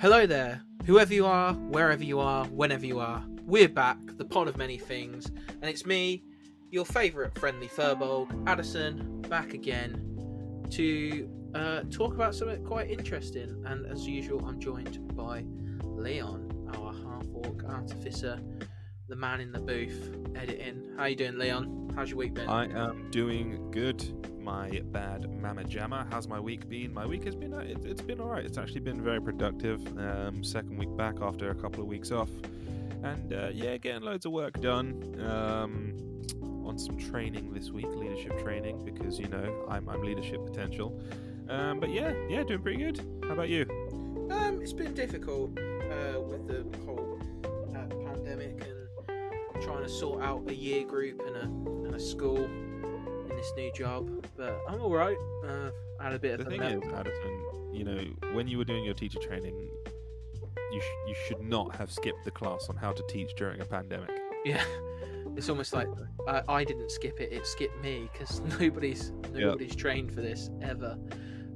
Hello there, whoever you are, wherever you are, whenever you are. We're back, the pod of many things, and it's me, your favourite friendly furbolg, Adderson, back again to talk about something quite interesting. And as usual, I'm joined by Leon, our half-orc artificer, the man in the booth, editing. How you doing, Leon? How's your week been? I am doing good, my bad mama jamma. How's my week been? My week has been, it's been alright. It's actually been very productive. Second week back after a couple of weeks off. And getting loads of work done. On some training this week, leadership training, because, you know, I'm leadership potential. But yeah, doing pretty good. How about you? It's been difficult with the whole pandemic and trying to sort out a year group and a school in this new job, but I'm all right. I had a bit of the thing is, Adderson, you know, when you were doing your teacher training, you should not have skipped the class on how to teach during a pandemic. Yeah, it's almost like I didn't skip it; it skipped me because nobody's trained for this ever.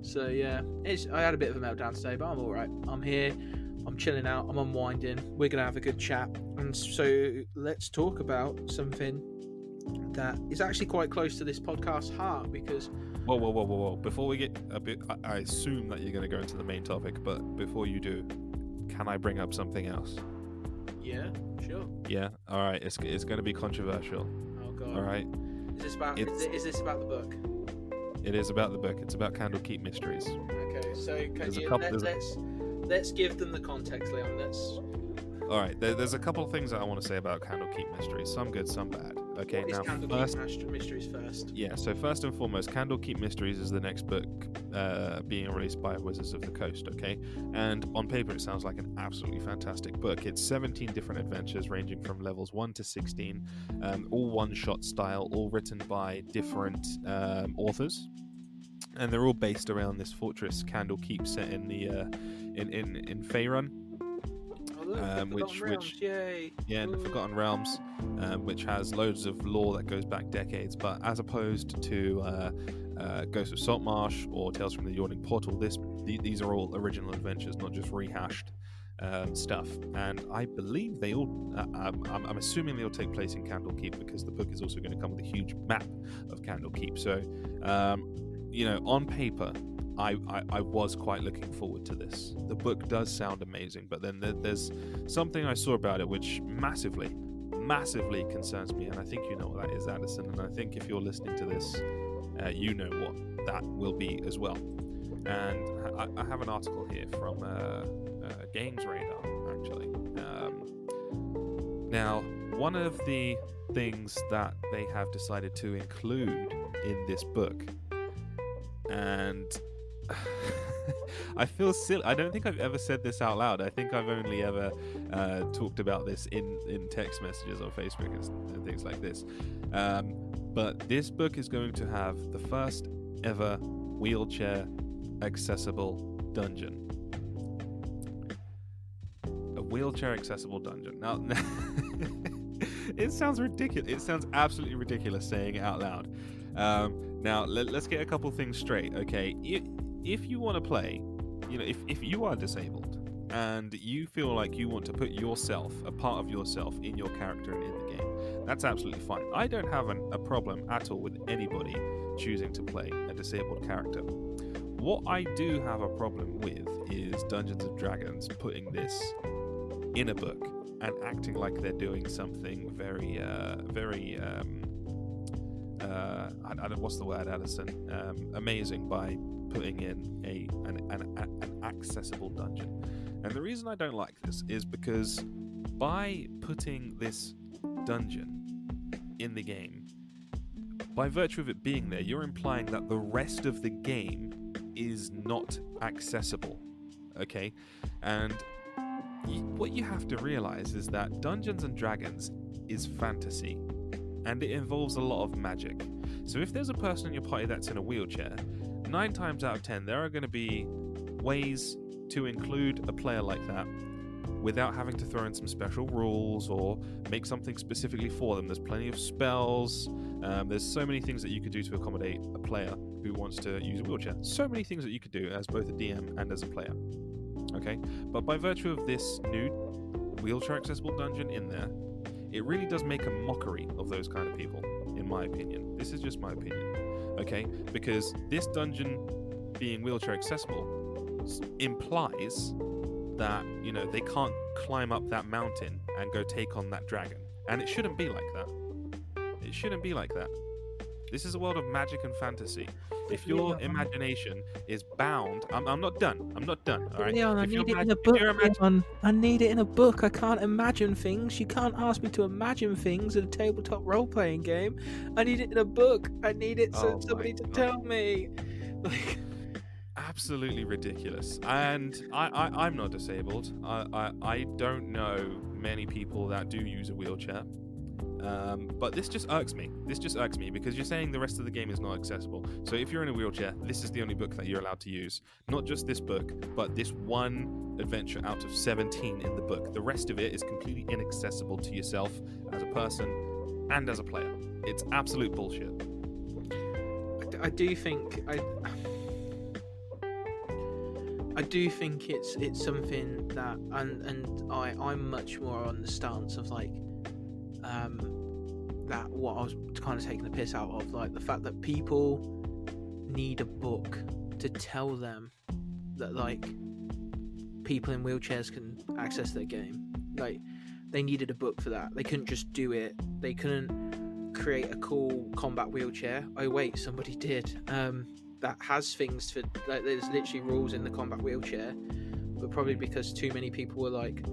So yeah, I had a bit of a meltdown today, but I'm all right. I'm here. I'm chilling out. I'm unwinding. We're gonna have a good chat, and so let's talk about something that is actually quite close to this podcast's heart. Because whoa! Before we get a bit, I assume that you're going to go into the main topic, but before you do, can I bring up something else? Yeah, sure. Yeah, all right. It's going to be controversial. Oh god. All right. Is this about the book? It is about the book. It's about Candlekeep Mysteries. Okay, so let's give them the context, Leon. All right. There's a couple of things that I want to say about Candlekeep Mysteries. Some good, some bad. Okay, what is Candlekeep Mysteries first? Yeah. So first and foremost, Candlekeep Mysteries is the next book being released by Wizards of the Coast. Okay, and on paper it sounds like an absolutely fantastic book. It's 17 different adventures ranging from levels 1 to 16, all one-shot style, all written by different authors. And they're all based around this fortress Candlekeep set in the in Faerun, in the Forgotten Realms, which has loads of lore that goes back decades. But as opposed to Ghost of Saltmarsh or Tales from the Yawning Portal, these are all original adventures, not just rehashed stuff. And I believe they all, I'm assuming they all take place in Candlekeep, because the book is also going to come with a huge map of Candlekeep. So you know, on paper, I was quite looking forward to this. The book does sound amazing, but then there's something I saw about it which massively concerns me, and I think you know what that is, Adderson, and I think if you're listening to this, you know what that will be as well. And I have an article here from Games Radar, actually. Now, one of the things that they have decided to include in this book, and I feel silly. I don't think I've ever said this out loud. I think I've only ever talked about this in text messages on Facebook and things like this. But this book is going to have the first ever wheelchair accessible dungeon. A wheelchair accessible dungeon. Now, it sounds ridiculous. It sounds absolutely ridiculous saying it out loud. Now, let's get a couple things straight, okay? If you want to play, you know, if you are disabled and you feel like you want to put yourself, a part of yourself, in your character and in the game, that's absolutely fine. I don't have a problem at all with anybody choosing to play a disabled character. What I do have a problem with is Dungeons & Dragons putting this in a book and acting like they're doing something very what's the word, Adderson? Amazing, by putting in an accessible dungeon. And the reason I don't like this is because by putting this dungeon in the game, by virtue of it being there, you're implying that the rest of the game is not accessible. Okay? And what you have to realize is that Dungeons and Dragons is fantasy, and it involves a lot of magic. So if there's a person in your party that's in a wheelchair, 9 times out of 10 there are going to be ways to include a player like that without having to throw in some special rules or make something specifically for them. There's plenty of spells. There's so many things that you could do to accommodate a player who wants to use a wheelchair. So many things that you could do as both a DM and as a player. Okay, but by virtue of this new wheelchair accessible dungeon in there, it really does make a mockery of those kind of people, in my opinion. This is just my opinion, okay? Because this dungeon being wheelchair accessible implies that, you know, they can't climb up that mountain and go take on that dragon. And it shouldn't be like that. It shouldn't be like that. This is a world of magic and fantasy. If your imagination is bound, I'm not done. I'm not done. All right. Leon, I need it in a book. Leon, I need it in a book. I can't imagine things. You can't ask me to imagine things in a tabletop role-playing game. I need it in a book. I need it so somebody to tell me. Like, absolutely ridiculous. And I'm not disabled. I don't know many people that do use a wheelchair. But this just irks me. This just irks me because you're saying the rest of the game is not accessible. So if you're in a wheelchair, this is the only book that you're allowed to use. Not just this book, but this one adventure out of 17 in the book. The rest of it is completely inaccessible to yourself as a person and as a player. It's absolute bullshit. I do think it's something that I'm much more on the stance of like that what I was kind of taking the piss out of, like the fact that people need a book to tell them that like people in wheelchairs can access their game. Like they needed a book for that. They couldn't just do it. They couldn't create a cool combat wheelchair. Oh wait, somebody did. That has things for like there's literally rules in the combat wheelchair, but probably because too many people were like,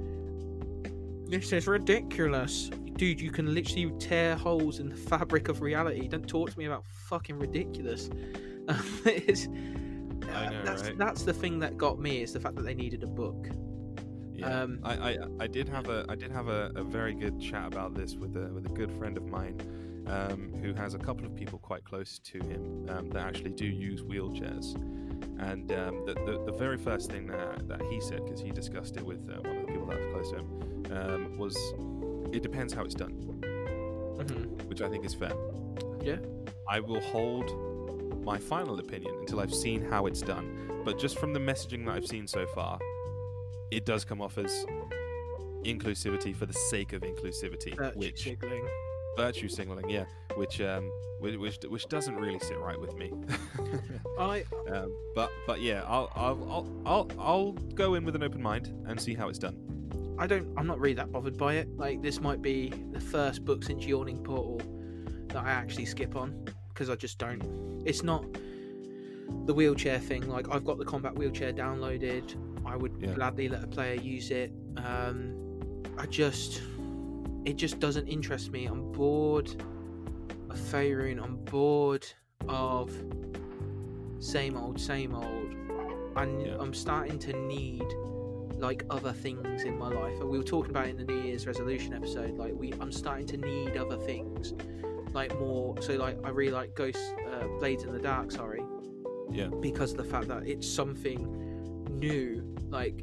this is ridiculous. Dude, you can literally tear holes in the fabric of reality. Don't talk to me about fucking ridiculous. Right? That's the thing that got me, is the fact that they needed a book. Yeah. I did have a very good chat about this with a good friend of mine, who has a couple of people quite close to him that actually do use wheelchairs. And the very first thing that he said, because he discussed it with one of the people that was close to him, was it depends how it's done, which I think is fair. Yeah. I will hold my final opinion until I've seen how it's done. But just from the messaging that I've seen so far, it does come off as inclusivity for the sake of inclusivity, virtue signaling, yeah, which doesn't really sit right with me. But yeah, I'll go in with an open mind and see how it's done. I'm not really that bothered by it. Like, this might be the first book since Yawning Portal that I actually skip on, because I just don't. It's not the wheelchair thing. Like, I've got the combat wheelchair downloaded. I would gladly let a player use it. It just doesn't interest me. I'm bored of Faerun. I'm bored of same old. I'm starting to need like other things in my life. We were talking about it in the New Year's resolution episode. Like I'm starting to need other things, like more. So like I really like Blades in the Dark. Sorry. Yeah. Because of the fact that it's something new. Like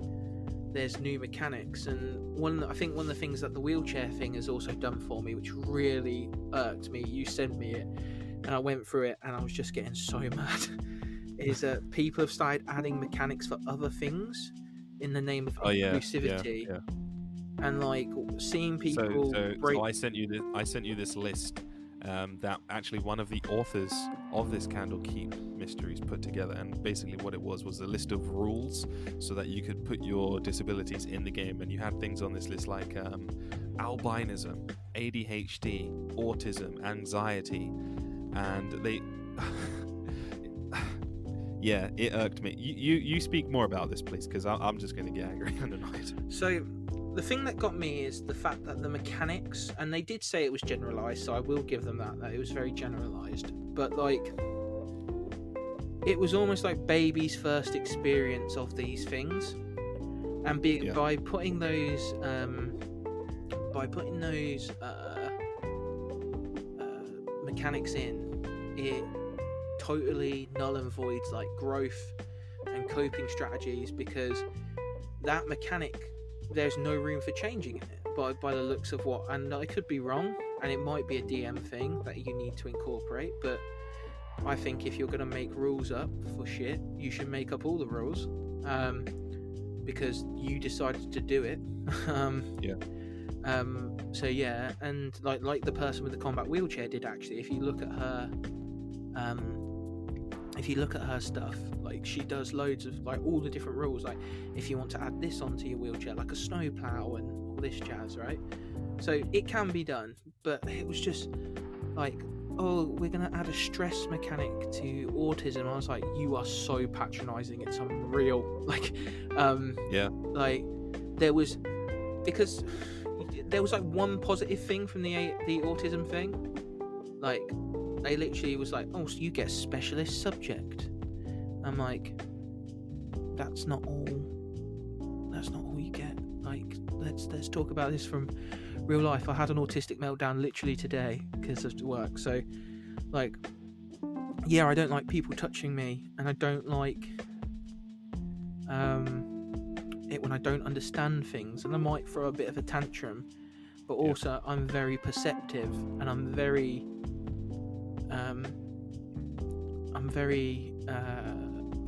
there's new mechanics, and I think one of the things that the wheelchair thing has also done for me, which really irked me. You sent me it, and I went through it, and I was just getting so mad. Is that people have started adding mechanics for other things in the name of inclusivity, and like seeing people. So I sent you this list that actually one of the authors of this Candlekeep Mysteries put together, and basically what it was a list of rules so that you could put your disabilities in the game, and you had things on this list like albinism, ADHD, autism, anxiety, and they. Yeah, it irked me. You speak more about this, please, because I'm just going to get angry and annoyed. So, the thing that got me is the fact that the mechanics, and they did say it was generalised, so I will give them that it was very generalised. But, like, it was almost like baby's first experience of these things. And by putting those mechanics in, it totally null and voids like growth and coping strategies, because that mechanic, there's no room for changing in it by the looks of what, and I could be wrong, and it might be a DM thing that you need to incorporate, but I think if you're going to make rules up for shit, you should make up all the rules, because you decided to do it. Yeah. So yeah, and like the person with the combat wheelchair did, actually. If you look at her stuff, like, she does loads of, like, all the different rules, like if you want to add this onto your wheelchair, like a snow plow and all this jazz, right? So it can be done, but it was just like, oh, we're gonna add a stress mechanic to autism. I was like, you are so patronizing, it's unreal. Like, Yeah. like there was like one positive thing from the autism thing. Like, they literally was like, oh, so you get a specialist subject. I'm like, that's not all you get. Like, let's talk about this from real life. I had an autistic meltdown literally today because of work. So, like, yeah, I don't like people touching me, and I don't like it when I don't understand things, and I might throw a bit of a tantrum, but also I'm very perceptive, and I'm very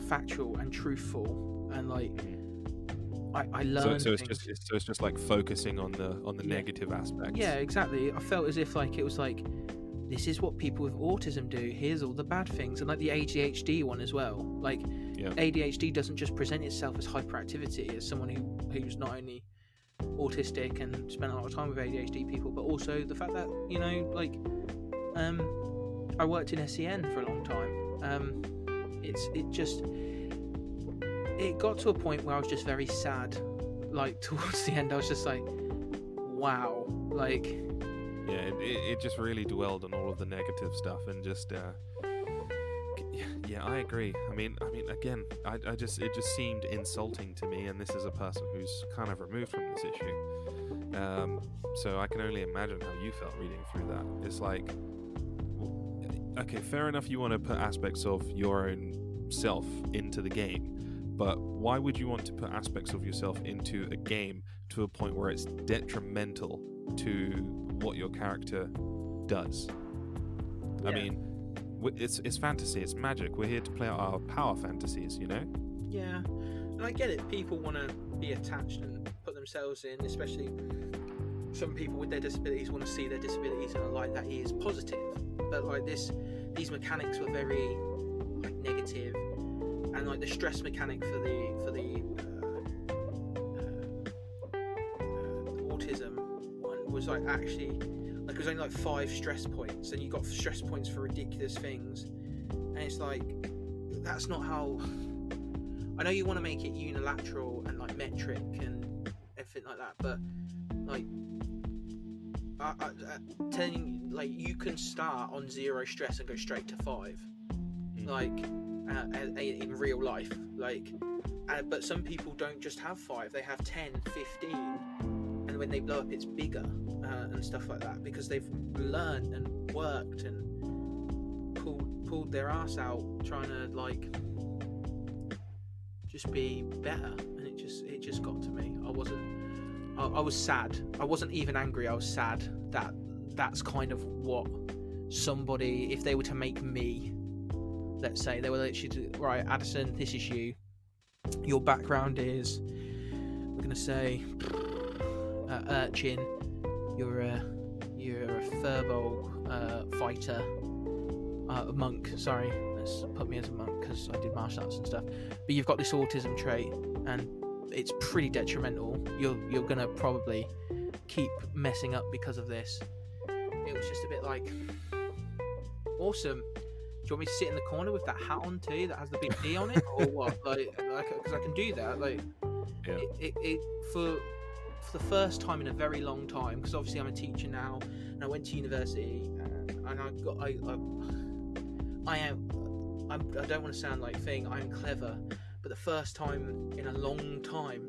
factual and truthful, and like I learn. So it's just like focusing on the negative aspects. Yeah, exactly. I felt as if, like, it was like, this is what people with autism do. Here's all the bad things, and like the ADHD one as well. Like, ADHD doesn't just present itself as hyperactivity, as someone who's not only autistic and spent a lot of time with ADHD people, but also the fact that, you know, like, I worked in SEN for a long time. It got to a point where I was just very sad. Like, towards the end, I was just like, wow, like. Yeah, it just really dwelled on all of the negative stuff, and just yeah, I agree. I mean, again, it just seemed insulting to me, and this is a person who's kind of removed from this issue. So I can only imagine how you felt reading through that. It's like, okay, fair enough, you want to put aspects of your own self into the game, but why would you want to put aspects of yourself into a game to a point where it's detrimental to what your character does? Yeah. I mean, it's fantasy, it's magic. We're here to play out our power fantasies, you know? Yeah, and I get it. People want to be attached and put themselves in, especially some people with their disabilities want to see their disabilities in a light that is positive. But like these mechanics were very like negative, and like the stress mechanic for the autism one was like, actually, like, it was only like 5 stress points, and you got stress points for ridiculous things, and it's like, that's not how. I know you want to make it unilateral and like metric and everything like that, but like, telling you, like, you can start on 0 stress and go straight to 5, like in real life, like, but some people don't just have 5, they have 10, 15, and when they blow up it's bigger, and stuff like that, because they've learned and worked and pulled their ass out trying to like just be better, and it just got to me. I was sad. I wasn't even angry. I was sad that that's kind of what somebody, if they were to make me, let's say they were literally, right, Adderson, this is you. Your background is, we're gonna say, urchin. You're a furball fighter, a monk. Sorry, let's put me as a monk because I did martial arts and stuff. But you've got this autism trait, and it's pretty detrimental. You're gonna probably keep messing up because of this. It was just a bit like, awesome. Do you want me to sit in the corner with that hat on too, that has the big D on it, or what? Like, because I can do that. Like, yeah. It for the first time in a very long time, because obviously I'm a teacher now, and I went to university, and I don't want to sound like I'm clever, but the first time in a long time,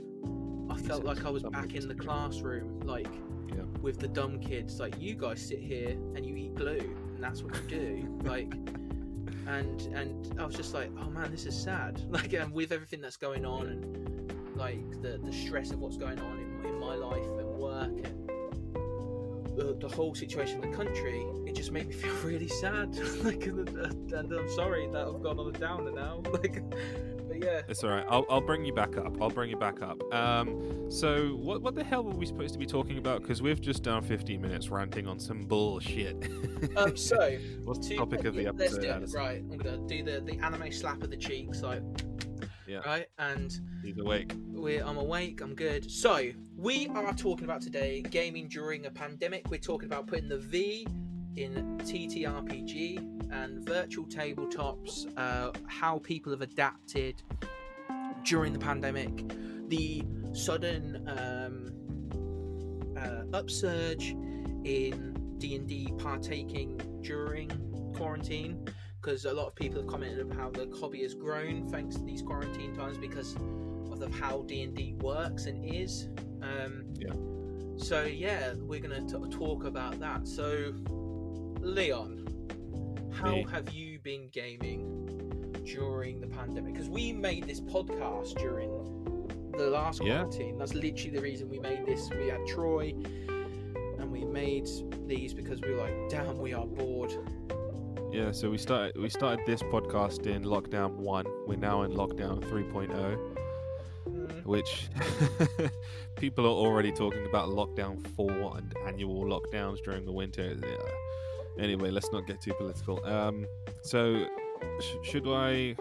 I felt like I was back in the classroom, like, with the dumb kids. Like, you guys sit here and you eat glue, and that's what you do. Like, and I was just like, oh man, this is sad. Like, with everything that's going on, and like the stress of what's going on in my life and work, and the whole situation in the country, it just made me feel really sad. Like, and I'm sorry that I've gone on a downer now. Like, but yeah. It's all right. I'll bring you back up. So what the hell were we supposed to be talking about? Because we've just done 15 minutes ranting on some bullshit. So what's the topic of the let's episode, do it. Addison? Right, I'm gonna do the anime slap of the cheeks, like, Yeah. right, and He's awake. I'm awake. I'm good. So we are talking about today gaming during a pandemic. We're talking about putting the V in TTRPG and virtual tabletops, how people have adapted during the pandemic, the sudden upsurge in D&D partaking during quarantine, because a lot of people have commented of how the hobby has grown thanks to these quarantine times because of how D&D works and is. So yeah, we're going to talk about that. So Leon, how have you been gaming during the pandemic? Because we made this podcast during the last quarantine. That's literally the reason we made this. We had Troy, and we made these because we were like, damn, we are bored. Yeah, so we started this podcast in lockdown 1. We're now in lockdown 3.0, which people are already talking about lockdown 4 and annual lockdowns during the winter. Anyway, let's not get too political. So should I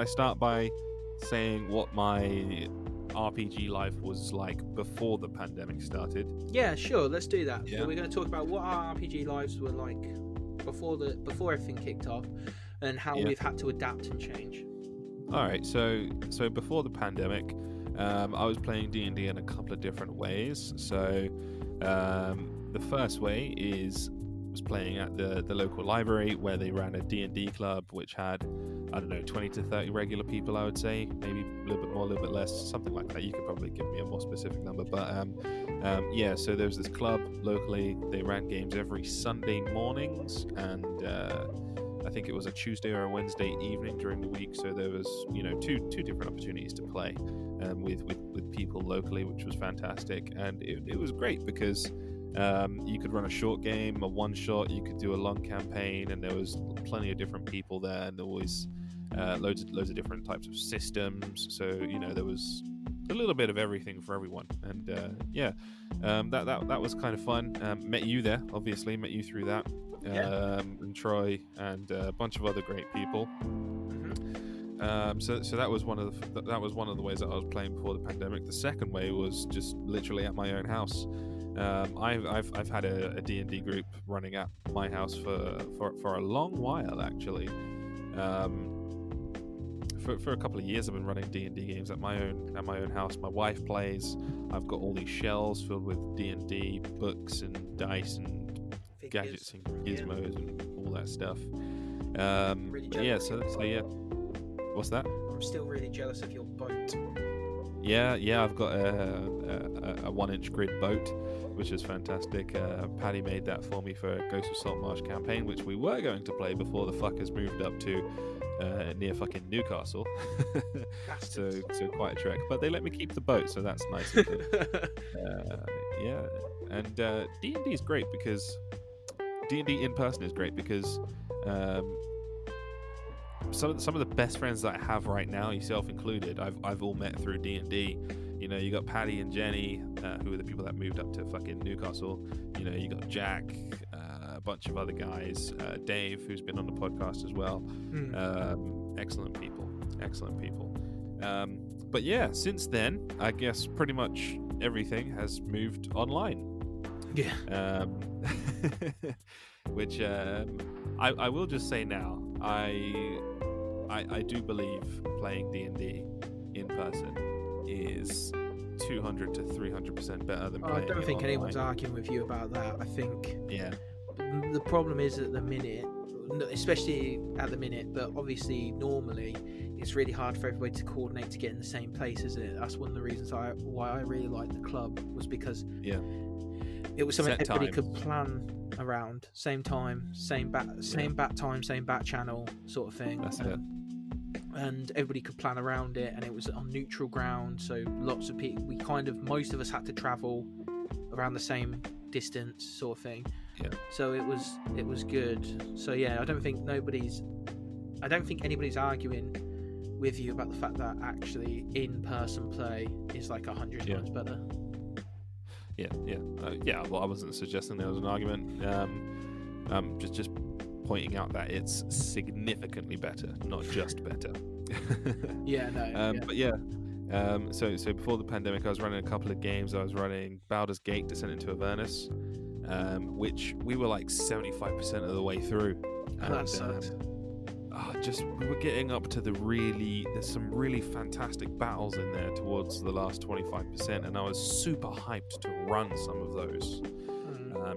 start by saying what my RPG life was like before the pandemic started? Yeah, sure. Let's do that. Yeah. So we're going to talk about what our RPG lives were like before everything kicked off, and how we've had to adapt and change. All right. So before the pandemic, I was playing D&D in a couple of different ways. So the first way was playing at the local library, where they ran a D&D club, which had, I don't know, 20 to 30 regular people, I would say, maybe a little bit more, a little bit less, something like that. You could probably give me a more specific number, but yeah, so there was this club locally. They ran games every Sunday mornings, and I think it was a Tuesday or a Wednesday evening during the week, so there was, two different opportunities to play with people locally, which was fantastic. And it was great because you could run a short game, a one shot, you could do a long campaign, and there was plenty of different people there, and there was loads of different types of systems. So there was a little bit of everything for everyone, and that was kind of fun. Met you there, obviously, met you through that, and Troy and a bunch of other great people. So that was one of the ways that I was playing before the pandemic. The second way was just literally at my own house. I've had a D&D group running at my house for a long while, actually. For a couple of years, I've been running D&D games at my own house. My wife plays. I've got all these shelves filled with D&D books and dice and gadgets and gizmos and all that stuff. Yeah. So yeah. What's that? I'm still really jealous of your boat. Yeah, I've got a 1-inch grid boat, which is fantastic. Paddy made that for me for Ghost of Saltmarsh campaign, which we were going to play before the fuckers moved up to near fucking Newcastle. so quite a trek, but they let me keep the boat, so that's nice of them. Yeah, and D&D is great because D&D in person is great because some of the best friends that I have right now, yourself included, I've all met through D&D. You got Paddy and Jenny, who are the people that moved up to fucking Newcastle. You got Jack, a bunch of other guys, Dave, who's been on the podcast as well. Excellent people. But yeah, since then, I guess pretty much everything has moved online. Yeah. Which I will just say now, I do believe playing D&D in person is 200 to 300% better than playing. I don't think online. anyone's arguing with you about that. I think the problem is at the minute, especially at the minute, but obviously normally it's really hard for everybody to coordinate to get in the same place, isn't it? That's one of the reasons why I really liked the club, was because it was something everybody could plan around. Same time, same bat time, same bat channel sort of thing. That's it. And everybody could plan around it, and it was on neutral ground, so lots of people, most of us had to travel around the same distance sort of thing. So it was good. So yeah, I don't think anybody's arguing with you about the fact that actually in-person play is like 100 times better. Yeah. Well, I wasn't suggesting there was an argument. Just pointing out that it's significantly better, not just better. But yeah. So before the pandemic, I was running a couple of games. I was running Baldur's Gate: Descent into Avernus, which we were like 75% of the way through. That sucks. We were getting up to there's some really fantastic battles in there towards the last 25%, and I was super hyped to run some of those.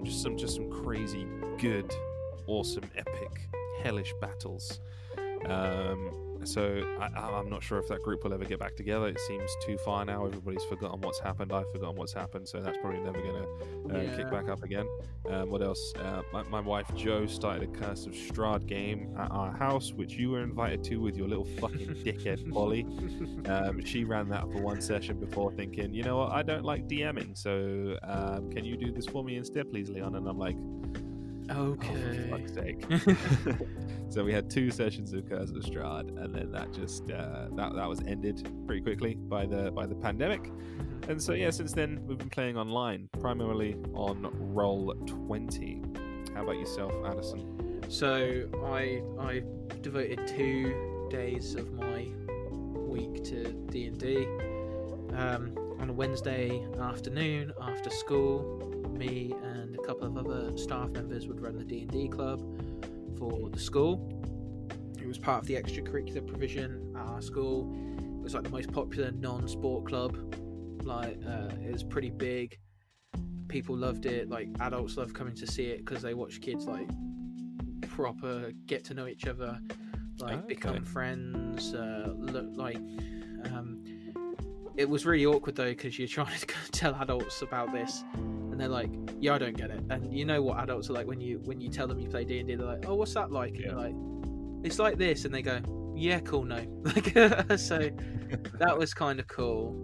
Just some crazy good, awesome, epic, hellish battles. So I'm not sure if that group will ever get back together. It seems too far now. Everybody's forgotten what's happened. I've forgotten what's happened. So that's probably never going to kick back up again. What else? My wife Jo started a Curse of Strahd game at our house, which you were invited to with your little fucking dickhead Polly. She ran that for one session before thinking, you know what, I don't like DMing. So can you do this for me instead, please, Leon? And I'm like, okay. Oh, for fuck's sake. So we had 2 sessions of Curse of Strahd, and then that just that was ended pretty quickly by the pandemic. And so since then we've been playing online, primarily on Roll20. How about yourself, Adderson? So I devoted 2 days of my week to D&D. On a Wednesday afternoon after school, me and a couple of other staff members would run the D&D club for the school. It was part of the extracurricular provision at our school. It was like the most popular non-sport club. Like it was pretty big. People loved it. Like adults loved coming to see it because they watch kids like proper get to know each other, like become friends. It was really awkward though because you're trying to tell adults about this, and they're like, "Yeah, I don't get it." And you know what adults are like when you tell them you play D&D, they're like, "Oh, what's that like?" And you're like, "It's like this," and they go, "Yeah, cool, no." Like, so that was kind of cool.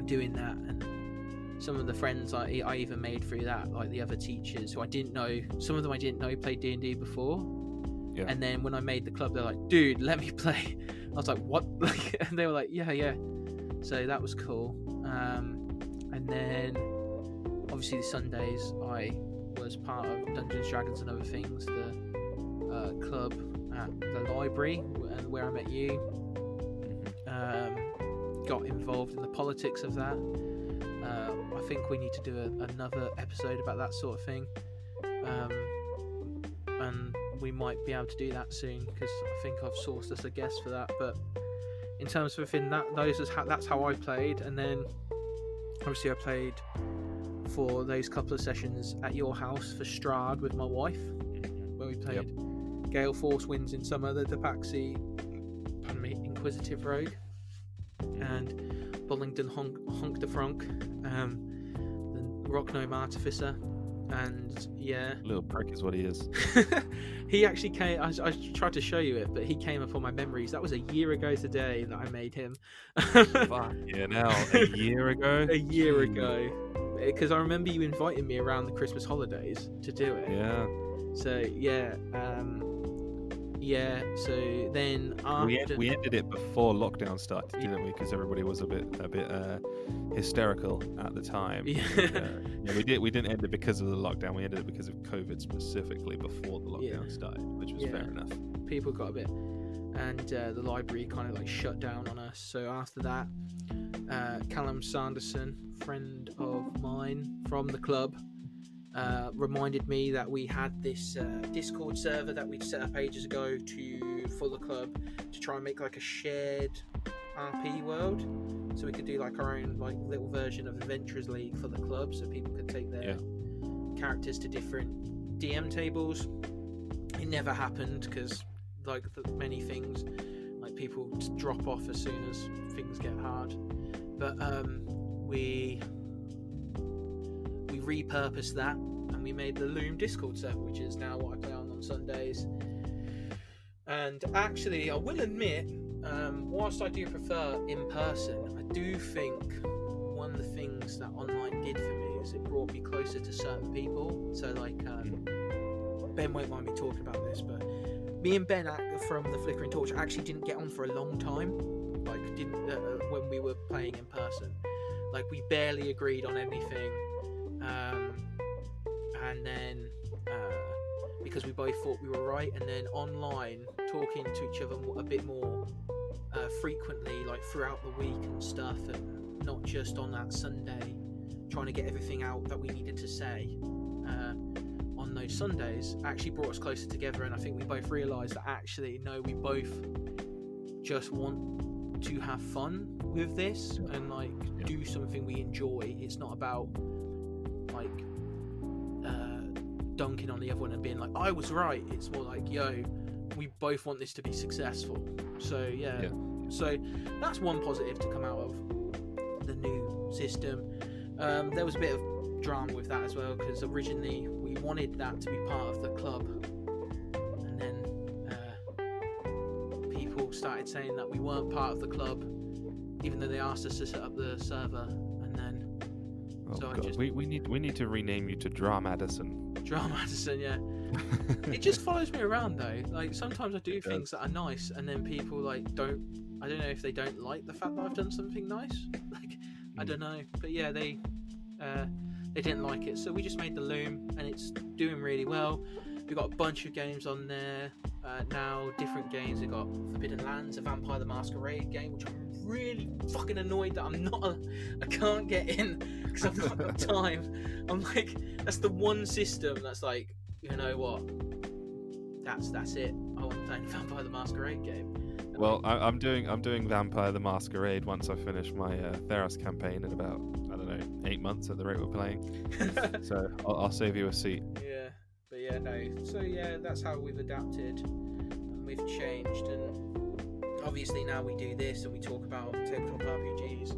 Doing that, and some of the friends I even made through that, like the other teachers who I didn't know, some of them I didn't know played D&D before. Yeah. And then when I made the club, they're like, "Dude, let me play." I was like, "What?" Like, and they were like, "Yeah." So that was cool. And then obviously the Sundays I was part of Dungeons, Dragons and Other Things, the club at the library where I met you. Got involved in the politics of that. I think we need to do another episode about that sort of thing. And we might be able to do that soon because I think I've sourced us a guest for that. But in terms of within that, that's how I played. And then obviously I played for those couple of sessions at your house for Strahd with my wife, where we played Gale Force Winds in Summer, the Tabaxi, Inquisitive Rogue, and Bullingdon Honk de Frank, the Rock Gnome Artificer. And little prick is what he is. He actually came. I tried to show you it, but he came up on my memories. That was a year ago today that I made him. Fuck yeah! Now a year ago. A year ago, because I remember you inviting me around the Christmas holidays to do it. Yeah. So So then after we ended it before lockdown started, didn't we? Because everybody was a bit hysterical at the time. We didn't end it because of the lockdown. We ended it because of COVID specifically before the lockdown started, which was fair enough. People got a bit, and the library kind of like shut down on us. So after that, Callum Sanderson, friend of mine from the club, reminded me that we had this Discord server that we'd set up ages ago for the club to try and make like a shared RP world, so we could do like our own like little version of Adventurers League for the club, so people could take their characters to different DM tables. It never happened because like many things, like people drop off as soon as things get hard. But we repurposed that and we made the Loom Discord server, which is now what I play on Sundays. And actually, I will admit, whilst I do prefer in person, I do think one of the things that online did for me is it brought me closer to certain people. So like Ben won't mind me talking about this, but me and Ben from the Flickering Torch actually didn't get on for a long time. Like, when we were playing in person, like we barely agreed on anything, and then because we both thought we were right, and then online talking to each other a bit more frequently, like throughout the week and stuff, and not just on that Sunday, trying to get everything out that we needed to say on those Sundays, actually brought us closer together. And I think we both realised that actually, no, we both just want to have fun with this and like do something we enjoy. It's not about like dunking on the other one and being like, I was right. It's more like, yo, we both want this to be successful. So yeah. So that's one positive to come out of the new system. There was a bit of drama with that as well, because originally we wanted that to be part of the club, and then people started saying that we weren't part of the club, even though they asked us to set up the server. And then we need to rename you to Adderson. Adderson, yeah. It just follows me around though. Like sometimes I do things that are nice, and then people like I don't know if they don't like the fact that I've done something nice. Like I don't know, but yeah, they didn't like it, so we just made the Loom, and it's doing really well. We've got a bunch of games on there now, different games. We've got Forbidden Lands, a Vampire the Masquerade game, which I'm really fucking annoyed that I can't get in because I've not got time. I'm like, that's the one system that's like, you know what? That's it. I want to play the Vampire the Masquerade game. And well, I'm doing Vampire the Masquerade once I finish my Theros campaign in about 8 months at the rate we're playing. So I'll save you a seat. Yeah, but yeah, no. So yeah, that's how we've adapted and we've changed, and obviously now we do this and we talk about tabletop RPGs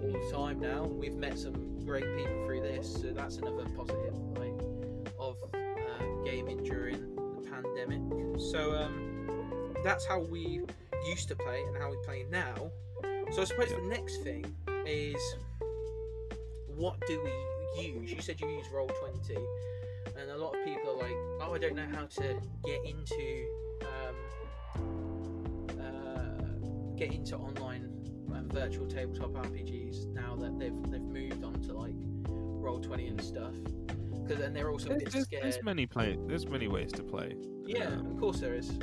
all the time now. We've met some great people through this, so that's another positive, like, of gaming during the pandemic. So that's how we used to play and how we play now. So I suppose the next thing is, what do we use? You said you use Roll20, and a lot of people are like, oh, I don't know how to get into online virtual tabletop RPGs now that they've moved on to like Roll20 and stuff. Because then they're also a bit scared. There's many ways to play. Yeah, of course there is.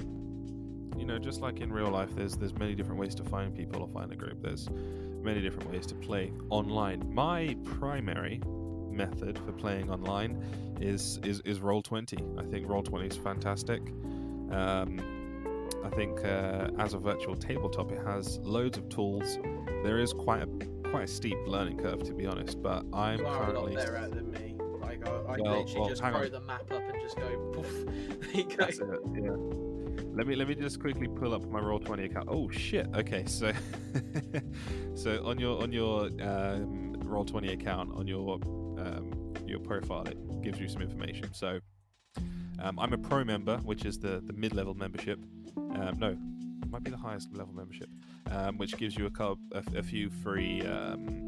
You know, just like in real life, there's many different ways to find people or find a group. There's many different ways to play online. My primary method for playing online is Roll20. I think Roll20 is fantastic. I think as a virtual tabletop, it has loads of tools. There is quite a steep learning curve, to be honest. But I'm currently a lot better at it than me. Like I literally just throw the map up and just go poof. There you go. That's it, yeah. Let me just quickly pull up my Roll20 account. Oh shit. Okay, so on your Roll20 account, on your profile, it gives you some information. So I'm a pro member, which is the mid-level membership. No, it might be the highest level membership, which gives you a few free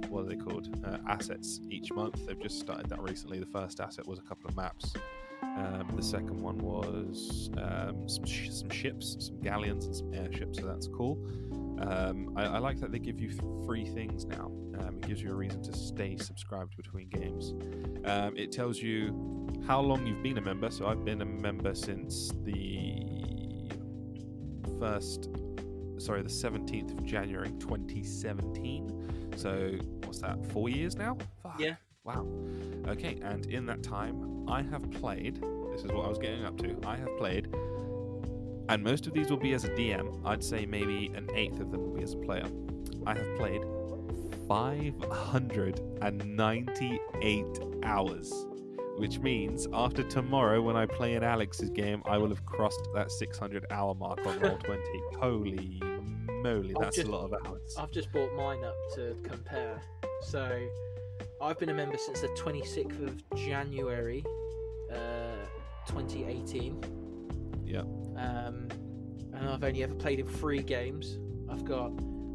what are they called, assets each month. They've just started that recently. The first asset was a couple of maps. The second one was some ships, some galleons and some airships, so that's cool. I like that they give you free things now. It gives you a reason to stay subscribed between games. It tells you how long you've been a member. So I've been a member since the 17th of January 2017. So what's that, 4 years now? Fuck. Yeah. Wow. Okay, and in that time, I have played, this is what I was getting up to, I have played, and most of these will be as a DM, I'd say maybe an eighth of them will be as a player. I have played 598 hours, which means after tomorrow when I play in Alex's game, I will have crossed that 600-hour mark on Roll20. Holy moly, that's a lot of hours. I've just bought mine up to compare. So I've been a member since the 26th of January 2018. Yeah. And I've only ever played in 3 games. I've got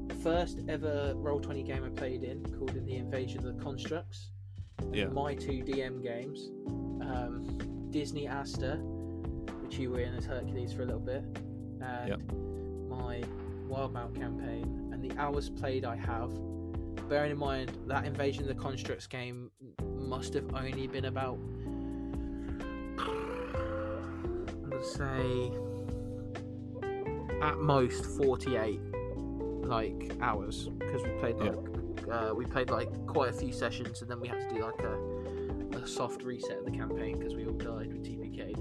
the first ever Roll20 game I played in, called The Invasion of the Constructs. Yeah. My 2 DM games, Disney Asta, which you were in as Hercules for a little bit, and my Wildmount campaign, and the hours played I have, bearing in mind that Invasion of the Constructs game must have only been about, I'm gonna say, at most 48 hours, because we played quite a few sessions, and then we had to do like a soft reset of the campaign because we all died with TPK'd.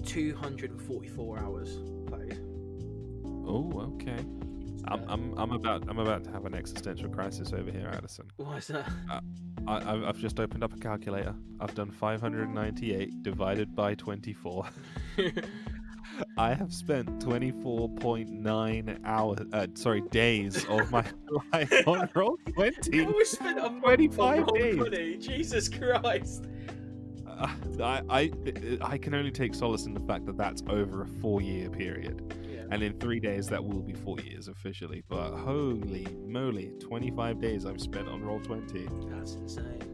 244 hours played. Oh, okay. I'm about to have an existential crisis over here, Addison. Why is that? I've just opened up a calculator. I've done 598 divided by 24. I have spent 24.9 days of my life on Roll20. We spent a 25 days. Roll20. Jesus Christ. I can only take solace in the fact that that's over a 4-year period. Yeah. And in 3 days, that will be 4 years officially. But holy moly, 25 days I've spent on Roll20. That's insane.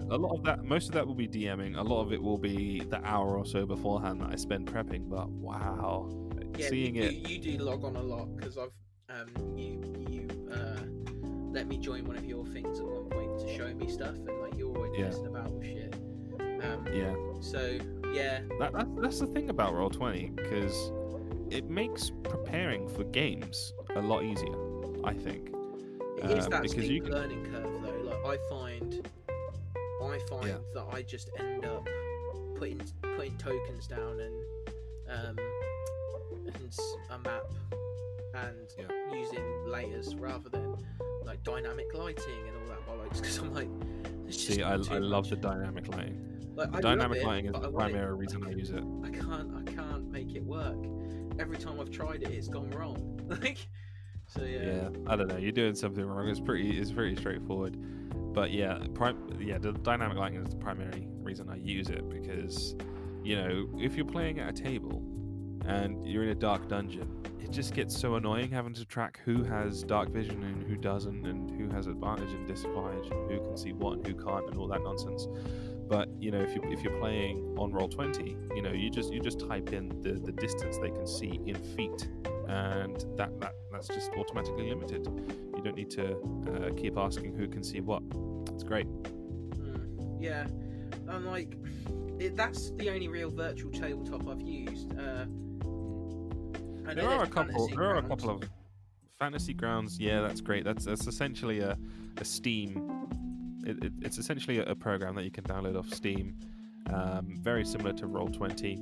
A lot of that, most of that will be DMing. A lot of it will be the hour or so beforehand that I spend prepping. But wow, seeing you do log on a lot, because I've you let me join one of your things at one point to show me stuff, and you're always messing about with shit. So yeah, that's the thing about Roll20, because it makes preparing for games a lot easier, I think. It is that steep learning curve though. I find that I just end up putting tokens down and a map and using layers rather than dynamic lighting and all that bollocks, because I'm I love the dynamic lighting. Dynamic lighting is the primary reason I use it. I can't make it work. Every time I've tried it, it's gone wrong. So yeah, I don't know. You're doing something wrong. It's pretty straightforward. But the dynamic lighting is the primary reason I use it, because if you're playing at a table and you're in a dark dungeon, it just gets so annoying having to track who has dark vision and who doesn't, and who has advantage and disadvantage, and who can see what and who can't, and all that nonsense. But if you're playing on Roll20, you just type in the distance they can see in feet, and that's just automatically limited. You don't need to keep asking who can see what. It's great. Yeah, I'm that's the only real virtual tabletop I've used. There are a couple of Fantasy Grounds. Yeah, that's great. That's essentially a Steam. It's essentially a program that you can download off Steam, very similar to Roll20.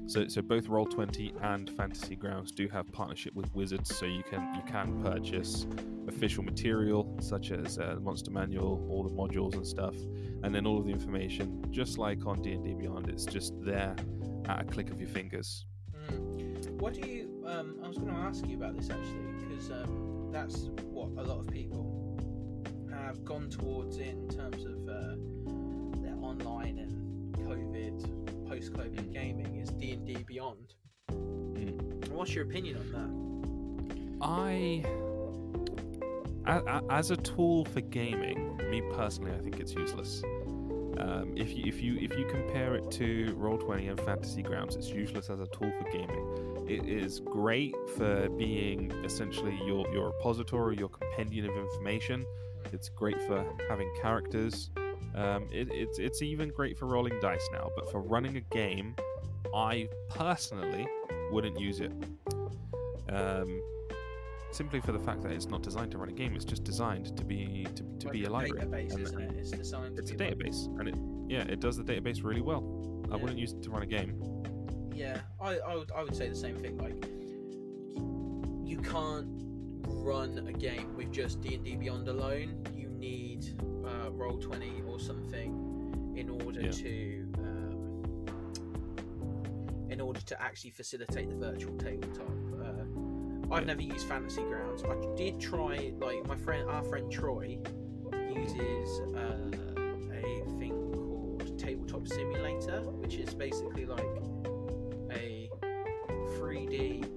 So both Roll20 and Fantasy Grounds do have partnership with Wizards, so you can purchase official material such as the Monster Manual, all the modules and stuff, and then all of the information, just like on D&D Beyond, it's just there at a click of your fingers. What do you? I was going to ask you about this actually, because that's what a lot of people have gone towards in terms of their online and post-COVID gaming is D&D Beyond. What's your opinion on that? As a tool for gaming, me personally, I think it's useless. If you compare it to Roll20 and Fantasy Grounds, it's useless as a tool for gaming. It is great for being essentially your repository, your compendium of information. It's great for having characters. It's even great for rolling dice now. But for running a game, I personally wouldn't use it. Simply for the fact that it's not designed to run a game. It's just designed to be a library. Database, isn't it? It's designed to be a database, and it does the database really well. I wouldn't use it to run a game. Yeah, I would say the same thing. You can't run a game with just D&D Beyond alone. You need Roll20 or something in order to actually facilitate the virtual tabletop. I've never used Fantasy Grounds. I did try, our friend Troy uses a thing called Tabletop Simulator, which is basically a 3D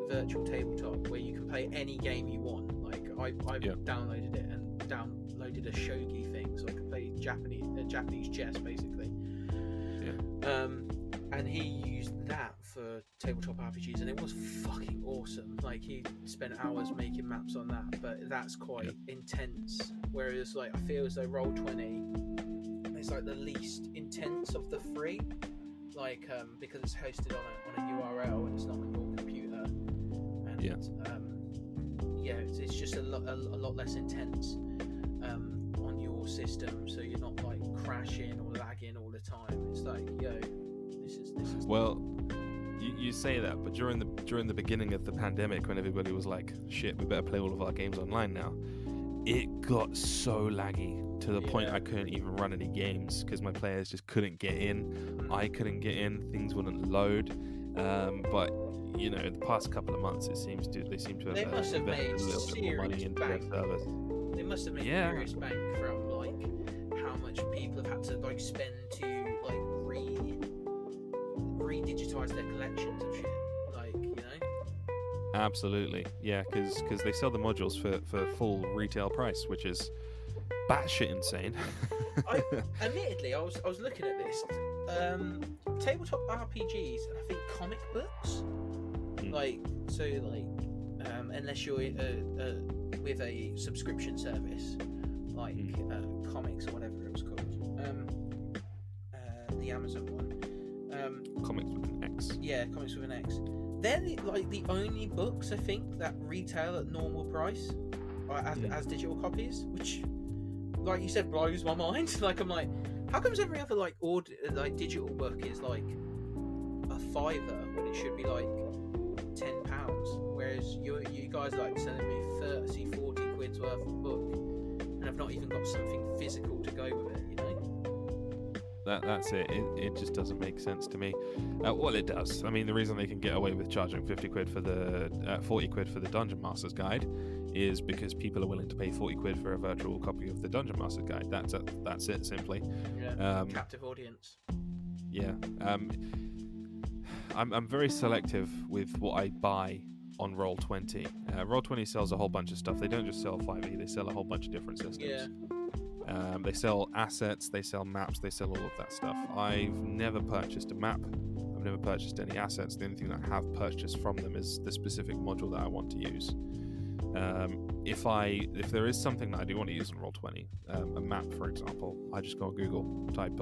virtual tabletop where you can play any game you want. I've downloaded it and downloaded a shogi thing, so I can play Japanese chess basically. And he used that for tabletop RPGs, and it was fucking awesome. Like, he spent hours making maps on that, but that's quite intense. Whereas, like, I feel as though Roll20 is like the least intense of the three, like, because it's hosted on a URL and it's not on your computer, and it's just a lot less intense on your system, so you're not like crashing or lagging all the time. It's like, this is well, you say that, but during the beginning of the pandemic, when everybody was like, shit, we better play all of our games online now, it got so laggy to the point I couldn't even run any games because my players just couldn't get in. I couldn't get in, things wouldn't load. But you know, the past couple of months, they seem to have invested a little bit more money into their service. They must have made serious bank from like how much people have had to like spend to like re-digitize their collections and shit. Like, you know. Absolutely, yeah, because they sell the modules for full retail price, which is batshit insane. Admittedly, I was looking at this. Tabletop RPGs and I think comic books, unless you're with a subscription service like comics or whatever it was called, the Amazon one, comics with an X. Yeah, comics with an X. They're the only books I think that retail at normal price, as digital copies, which, like you said, blows my mind. Like, I'm like, how comes every other digital book is like a £5 when it should be like £10, whereas you guys are like selling me 40 quid's worth of book, and I've not even got something physical to go with it, you know? That's it. It just doesn't make sense to me. Well, it does. I mean, the reason they can get away with charging 50 quid for the 40 quid for the Dungeon Master's Guide is because people are willing to pay 40 quid for a virtual copy of the Dungeon Master's Guide. That's it, simply. Yeah. Captive audience. Yeah. I'm very selective with what I buy on Roll20. Roll20 sells a whole bunch of stuff. They don't just sell 5e, they sell a whole bunch of different systems. Yeah. They sell assets, they sell maps, they sell all of that stuff. I've never purchased a map. I've never purchased any assets. The only thing that I have purchased from them is the specific module that I want to use. If there is something that I do want to use on Roll20, a map, for example, I just go on Google, type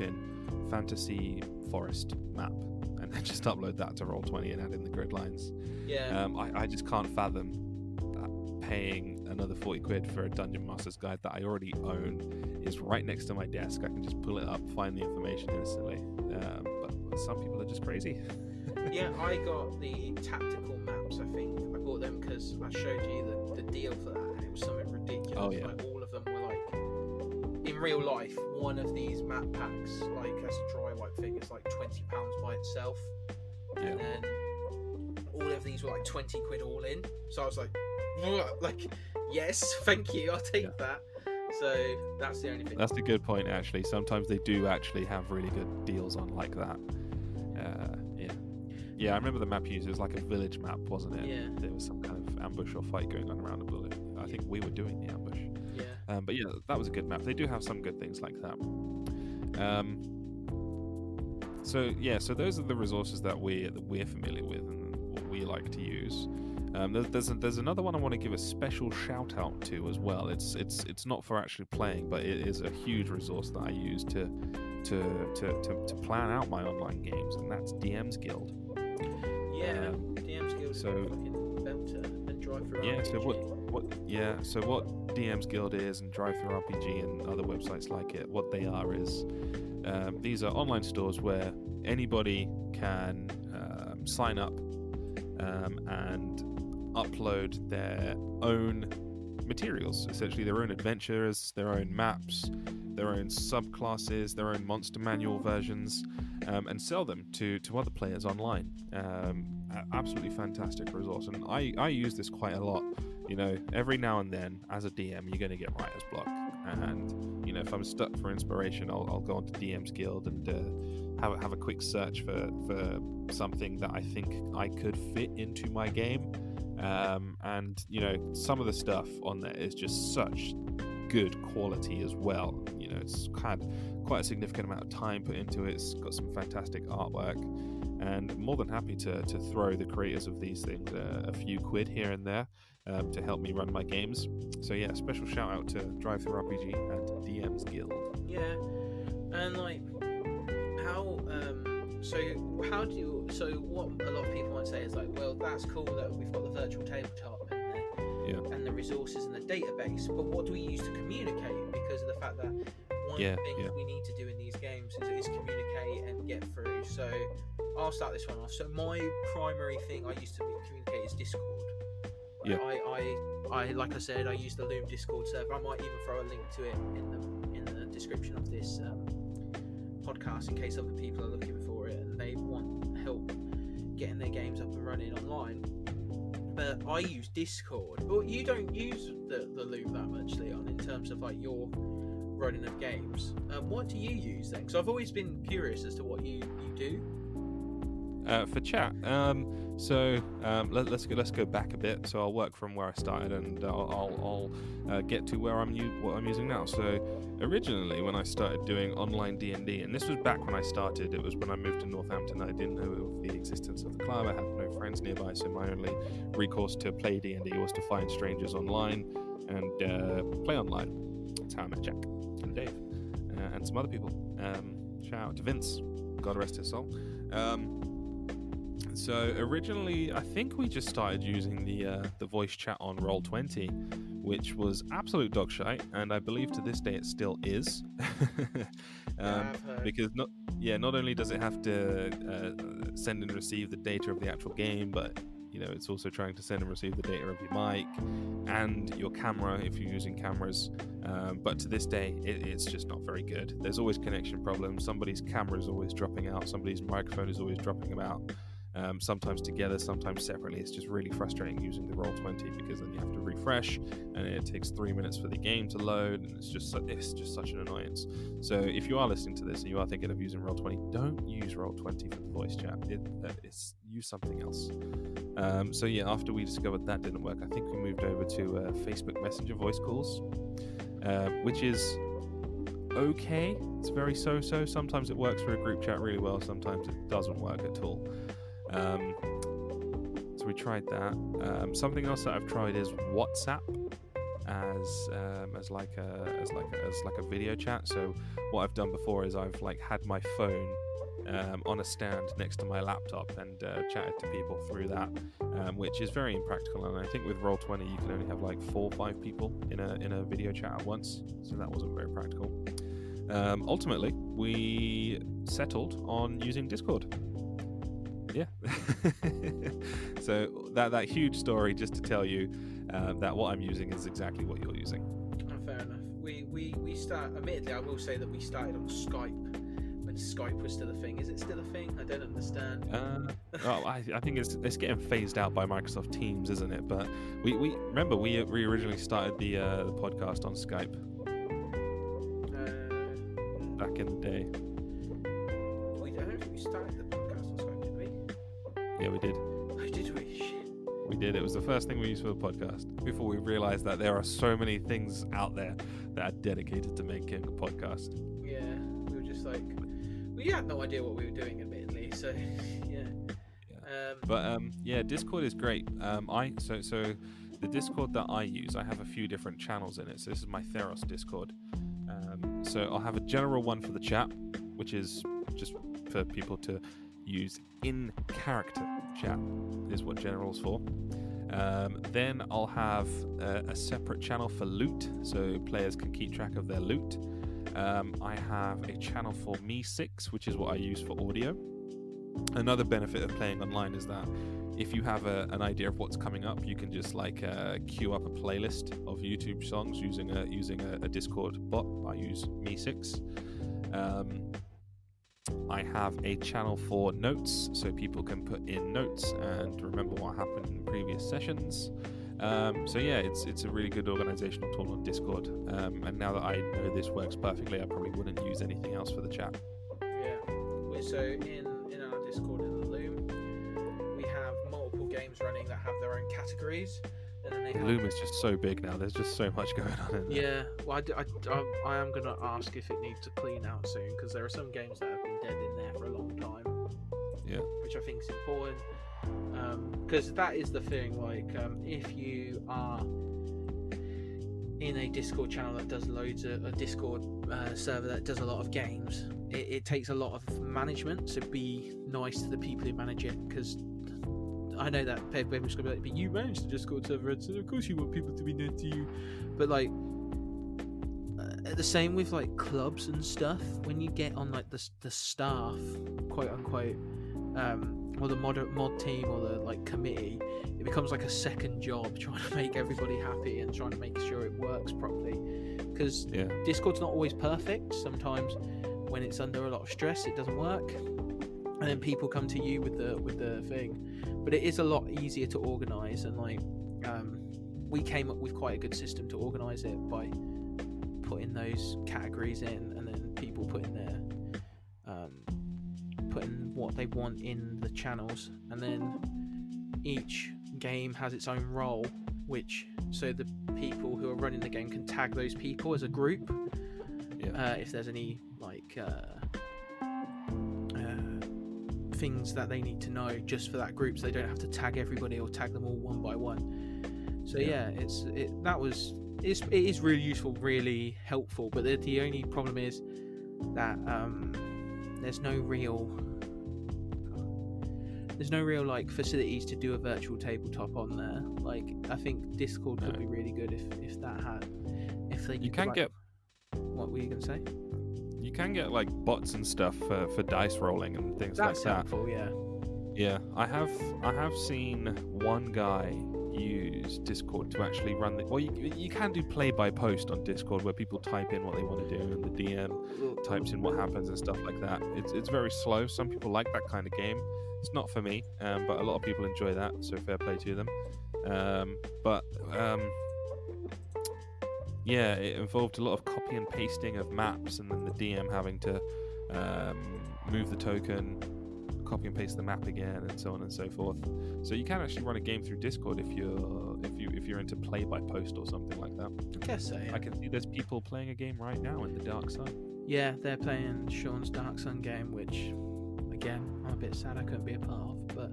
in fantasy forest map, and then just upload that to Roll20 and add in the grid lines. Yeah. I just can't fathom paying another 40 quid for a Dungeon Master's Guide that I already own. Is right next to my desk. I can just pull it up, find the information instantly. But some people are just crazy. Yeah, I got the tactical maps. I think I bought them because I showed you the deal for that, and it was something ridiculous. Oh, yeah. Like, all of them were like, in real life, one of these map packs, like as a dry wipe thing, is like £20 by itself, and then all of these were like 20 quid all in. So I was like, yes, thank you, I'll take that. So that's the only thing. That's a good point, actually. Sometimes they do actually have really good deals on like that. Yeah, I remember the map used. It was like a village map, wasn't it? Yeah. There was some kind of ambush or fight going on around the village. I think we were doing the ambush. Yeah. But yeah, that was a good map. They do have some good things like that. So those are the resources that we're familiar with and what we like to use. There's another one I want to give a special shout out to as well. It's not for actually playing, but it is a huge resource that I use to plan out my online games, and that's DM's Guild. Yeah, DM's Guild is a fucking belter, and Drive Through RPG. So what DM's Guild is, and Drive Through RPG and other websites like it, what they are is these are online stores where anybody can sign up and upload their own materials, essentially their own adventures, their own maps, their own subclasses, their own monster manual versions, and sell them to other players online. Absolutely fantastic resource, and I use this quite a lot. You know, every now and then, as a DM, you're going to get writer's block, and you know, if I'm stuck for inspiration, I'll go onto DM's Guild and have a quick search for something that I think I could fit into my game. And you know, some of the stuff on there is just such good quality as well. You know, it's had quite a significant amount of time put into it. It's got some fantastic artwork, and I'm more than happy to throw the creators of these things a few quid here and there to help me run my games. So yeah, special shout out to Drive-Thru-RPG and DM's Guild. Yeah, and like so what a lot of people might say is like, well, that's cool that we've got the virtual tabletop and the resources and the database, but what do we use to communicate? Because of the fact that one of the things we need to do in these games is communicate and get through. So I'll start this one off. So my primary thing I used to communicate is Discord. Yeah. I like I said, I use the Loom Discord server. I might even throw a link to it in the description of this podcast in case other people are looking for it and they want help getting their games up and running online. But I use Discord. But you don't use the Loom that much, Leon, in terms of like your running of games. What do you use then? Because I've always been curious as to what you do. For chat, let's go back a bit. So I'll work from where I started, and I'll get to where what I'm using now. So originally, when I started doing online D&D, and this was back when I started, it was when I moved to Northampton. I didn't know of the existence of the club. I had no friends nearby, so my only recourse to play D&D was to find strangers online and play online. That's how I met Jack and Dave and some other people. Shout out to Vince, God rest his soul. So originally, I think we just started using the voice chat on Roll20, which was absolute dog shite, and I believe to this day it still is. Because not only does it have to send and receive the data of the actual game, but you know, it's also trying to send and receive the data of your mic and your camera if you're using cameras. But to this day, it's just not very good. There's always connection problems. Somebody's camera is always dropping out. Somebody's microphone is always dropping out. Sometimes together, sometimes separately. It's just really frustrating using the Roll20 because then you have to refresh and it takes 3 minutes for the game to load, and it's just such an annoyance. So if you are listening to this and you are thinking of using Roll20, don't use Roll20 for the voice chat. Use something else. So yeah, after we discovered that didn't work, I think we moved over to Facebook Messenger voice calls, which is okay. It's very so-so. Sometimes it works for a group chat really well, sometimes it doesn't work at all. So we tried that. Something else that I've tried is WhatsApp as like a video chat. So what I've done before is I've like had my phone on a stand next to my laptop and chatted to people through that, which is very impractical. And I think with Roll20 you can only have like 4 or 5 people in a video chat at once, so that wasn't very practical. Ultimately, we settled on using Discord. Yeah. So that huge story just to tell you that what I'm using is exactly what you're using. Oh, fair enough. We start. Admittedly, I will say that we started on Skype when Skype was still a thing. Is it still a thing? I don't understand. I think it's getting phased out by Microsoft Teams, isn't it? But we remember we originally started the podcast on Skype back in the day. I don't think we started the podcast on Skype, did we? Yeah, we did. Oh, did we? Shit. We did. It was the first thing we used for the podcast before we realized that there are so many things out there that are dedicated to making a podcast. Yeah, we were just like, we had no idea what we were doing, admittedly. So, yeah. But Discord is great. So the Discord that I use, I have a few different channels in it. So this is my Theros Discord. So I'll have a general one for the chat, which is just for people to use in character chat, is what general's for. Then I'll have a separate channel for loot, so players can keep track of their loot. I have a channel for Me6, which is what I use for audio. Another benefit of playing online is that if you have an idea of what's coming up, you can just like queue up a playlist of YouTube songs using a Discord bot. I use Me6. I have a channel for notes, so people can put in notes and remember what happened in previous sessions. So yeah, it's a really good organizational tool on Discord. And now that I know this works perfectly, I probably wouldn't use anything else for the chat. Yeah. So in our Discord in the Loom, we have multiple games running that have their own categories. and then they The have... Loom is just so big now. There's just so much going on in there. Yeah, well, I am gonna ask if it needs a clean out soon, because there are some games that have been dead in there for a long time. Yeah. Which I think is important, because that is the thing. Like, if you are in a Discord channel that does loads of a Discord server that does a lot of games, it takes a lot of management. So be nice to the people who manage it, because I know that people are going to be like, but you manage the Discord server, so of course you want people to be nice to you. But like, the same with like clubs and stuff. When you get on like the staff, quote unquote, or the mod team or the like committee, it becomes like a second job trying to make everybody happy and trying to make sure it works properly. Because Discord's not always perfect. Sometimes when it's under a lot of stress, it doesn't work, and then people come to you with the thing. But it is a lot easier to organize, and like we came up with quite a good system to organize it by putting those categories in, and then people putting their putting what they want in the channels, and then each game has its own role, which so the people who are running the game can tag those people as a group. If there's any like things that they need to know just for that group, so they don't have to tag everybody or tag them all one by one. So it is really useful, really helpful. But the only problem is that there's no real like facilities to do a virtual tabletop on there. Like, I think Discord could be really good if they You can get... What were you gonna say? You can get like bots and stuff for dice rolling and things That's like that. helpful, yeah. Yeah, I have seen one guy use Discord to actually run the... Well, you can do play by post on Discord, where people type in what they want to do and the DM types in what happens and stuff like that. It's very slow. Some people like that kind of game. It's not for me, but a lot of people enjoy that, so fair play to them. Yeah, it involved a lot of copy and pasting of maps, and then the DM having to move the token, copy and paste the map again, and so on and so forth. So you can actually run a game through Discord if you're into play by post or something like that. I guess so. Yeah. I can see there's people playing a game right now in the Dark Sun. Yeah, they're playing Sean's Dark Sun game, which again I'm a bit sad I couldn't be a part of, but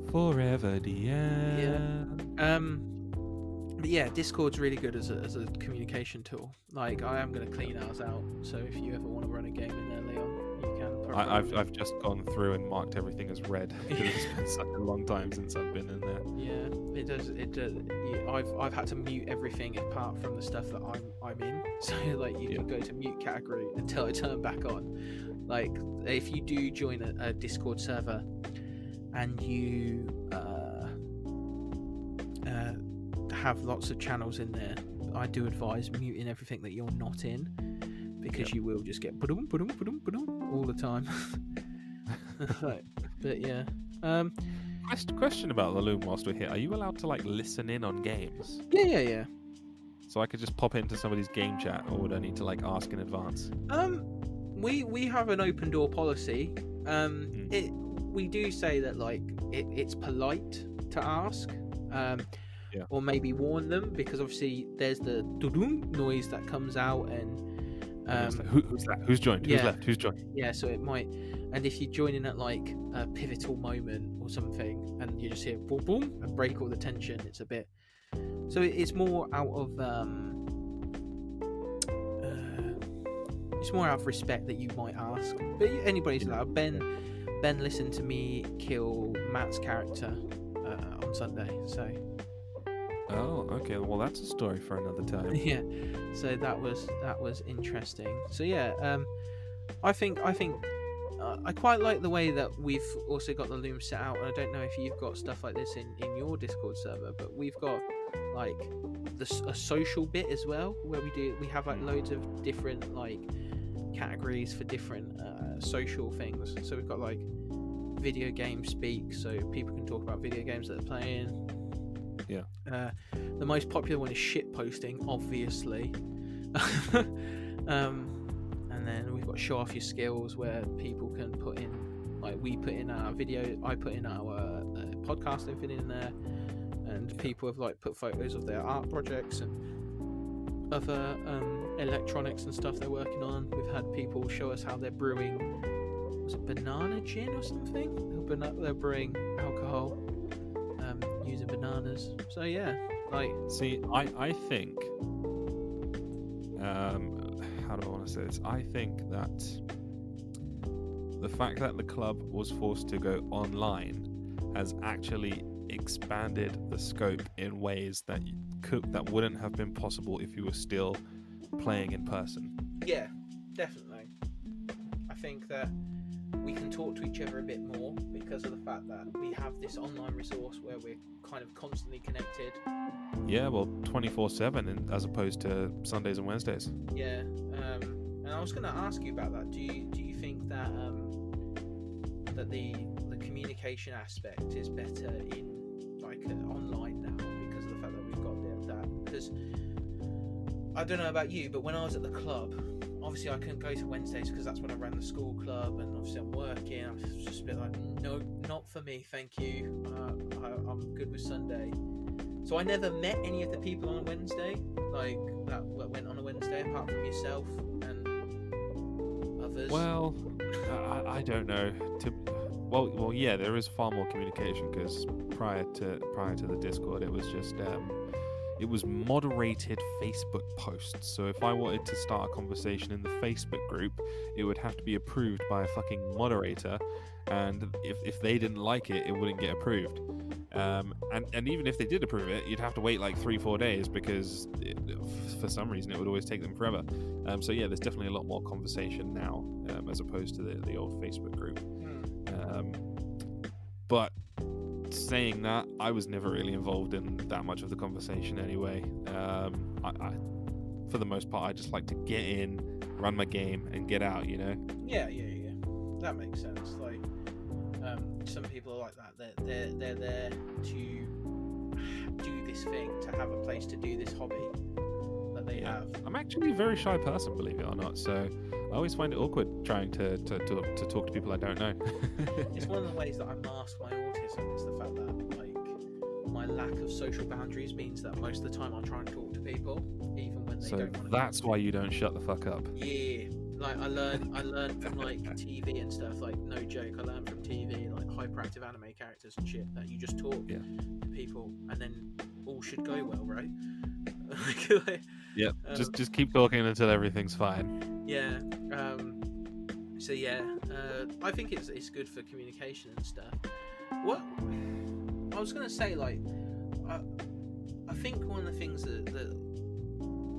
forever DM. Yeah. But yeah, Discord's really good as a communication tool. Like, I am going to clean ours out, so if you ever want to run a game in there, Leon, you can. I've just gone through and marked everything as red because it's been such a long time since I've been in there. Yeah, it does. I've had to mute everything apart from the stuff that I'm in. So like, you can go to mute category until I turn back on. Like, if you do join a Discord server and you have lots of channels in there, I do advise muting everything that you're not in, because you will just get ba-dum, ba-dum, ba-dum, ba-dum all the time. But yeah. Question about the Loom whilst we're here. Are you allowed to like listen in on games? Yeah. So I could just pop into somebody's game chat, or would I need to like ask in advance? We have an open door policy. We do say that like it's polite to ask. Or maybe warn them, because obviously there's the doo-doo noise that comes out, and who's that? Who's joined? Who's left? Who's joined? Yeah, so it might, and if you join in at like a pivotal moment or something, and you just hear boom boom and break all the tension, it's a bit. So it's more out of respect that you might ask. But anybody's allowed. Ben listened to me kill Matt's character on Sunday, so. Oh, okay. Well, that's a story for another time. Yeah. So that was interesting. So yeah, I think I quite like the way that we've also got the Loom set out. And I don't know if you've got stuff like this in your Discord server, but we've got like a social bit as well, where we have like loads of different like categories for different social things. So we've got like video game speak, so people can talk about video games that they're playing. Yeah. The most popular one is shit posting, obviously. And then we've got show off your skills, where people can put in, like, we put in our video, I put in our podcasting thing in there. and people have like put photos of their art projects and other electronics and stuff they're working on. We've had people show us how they're brewing, was it banana gin or something? They're brewing alcohol using bananas. So yeah, like, see, I think how do I want to say this? I think that the fact that the club was forced to go online has actually expanded the scope in ways that wouldn't have been possible if you were still playing in person. Yeah, definitely. I think that we can talk to each other a bit more because of the fact that we have this online resource where we're kind of constantly connected. Yeah, well, 24/7 as opposed to Sundays and Wednesdays. Yeah, and I was going to ask you about that. Do you think that that the communication aspect is better in like online now because of the fact that we've got that? Because I don't know about you, but when I was at the club, obviously I couldn't go to Wednesdays because that's when I ran the school club, and obviously I'm working. I was just a bit like, no, not for me, thank you. I'm good with Sunday. So I never met any of the people on a Wednesday, like that went on a Wednesday, apart from yourself and others. Well, I don't know. Well, yeah, there is far more communication because prior to the Discord, it was just it was moderated Facebook posts. So if I wanted to start a conversation in the Facebook group, it would have to be approved by a fucking moderator, and if they didn't like it, it wouldn't get approved. And even if they did approve it, you'd have to wait like 3-4 days because for some reason it would always take them forever. So yeah, there's definitely a lot more conversation now as opposed to the old Facebook group. But saying that, I was never really involved in that much of the conversation anyway. I for the most part, I just like to get in, run my game, and get out, you know? Yeah. That makes sense. Like, some people are like that. They're there to do this thing, to have a place to do this hobby that they have. I'm actually a very shy person, believe it or not, so I always find it awkward trying to talk to people I don't know. It's one of the ways that I mask my autism, is the fact that like my lack of social boundaries means that most of the time I try and talk to people, even when they don't want to. So that's why you don't shut the fuck up. Yeah, like I learned from like TV and stuff. Like, no joke, I learned from TV, like hyperactive anime characters and shit, that you just talk to people and then all should go well, right? Yeah, just keep talking until everything's fine. Yeah. So yeah, I think it's good for communication and stuff. What I was gonna say, like, I think one of the things that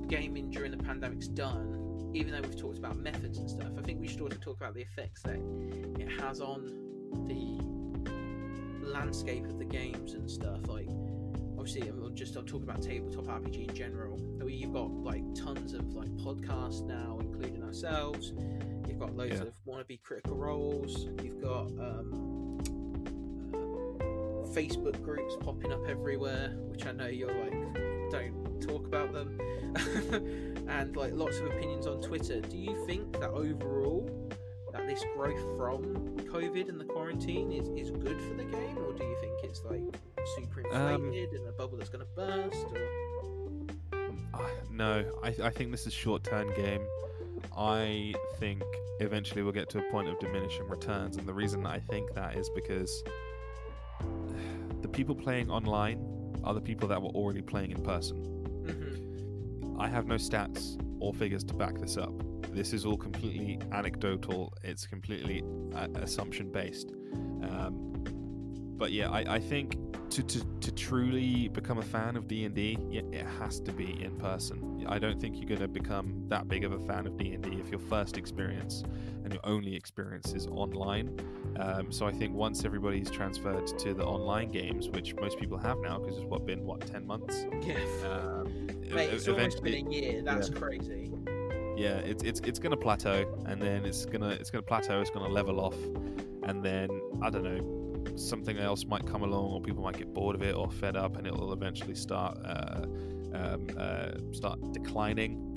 gaming during the pandemic's done, even though we've talked about methods and stuff, I think we should also talk about the effects that it has on the landscape of the games and stuff. Like, obviously, I'm talking about tabletop RPG in general. You've got like tons of like podcasts now, including ourselves. You've got loads of wannabe critical roles. You've got Facebook groups popping up everywhere, which I know you're like, don't talk about them. And like lots of opinions on Twitter. Do you think that overall that this growth from COVID and the quarantine is good for the game, or do you think it's like super inflated and a bubble that's going to burst? Or... No, I think this is short-term game. I think eventually we'll get to a point of diminishing returns, and the reason I think that is because the people playing online are the people that were already playing in person. I have no stats or figures to back this up. This is all completely anecdotal. It's completely assumption based. But yeah, I think to truly become a fan of D&D, it has to be in person. I don't think you're going to become that big of a fan of D&D if your first experience and your only experience is online. So I think once everybody's transferred to the online games, which most people have now, because it's been 10 months? Yeah. Mate, it's almost been a year. That's crazy. Yeah, it's gonna plateau, and then it's gonna plateau. It's gonna level off, and then I don't know, something else might come along, or people might get bored of it or fed up, and it'll eventually start declining.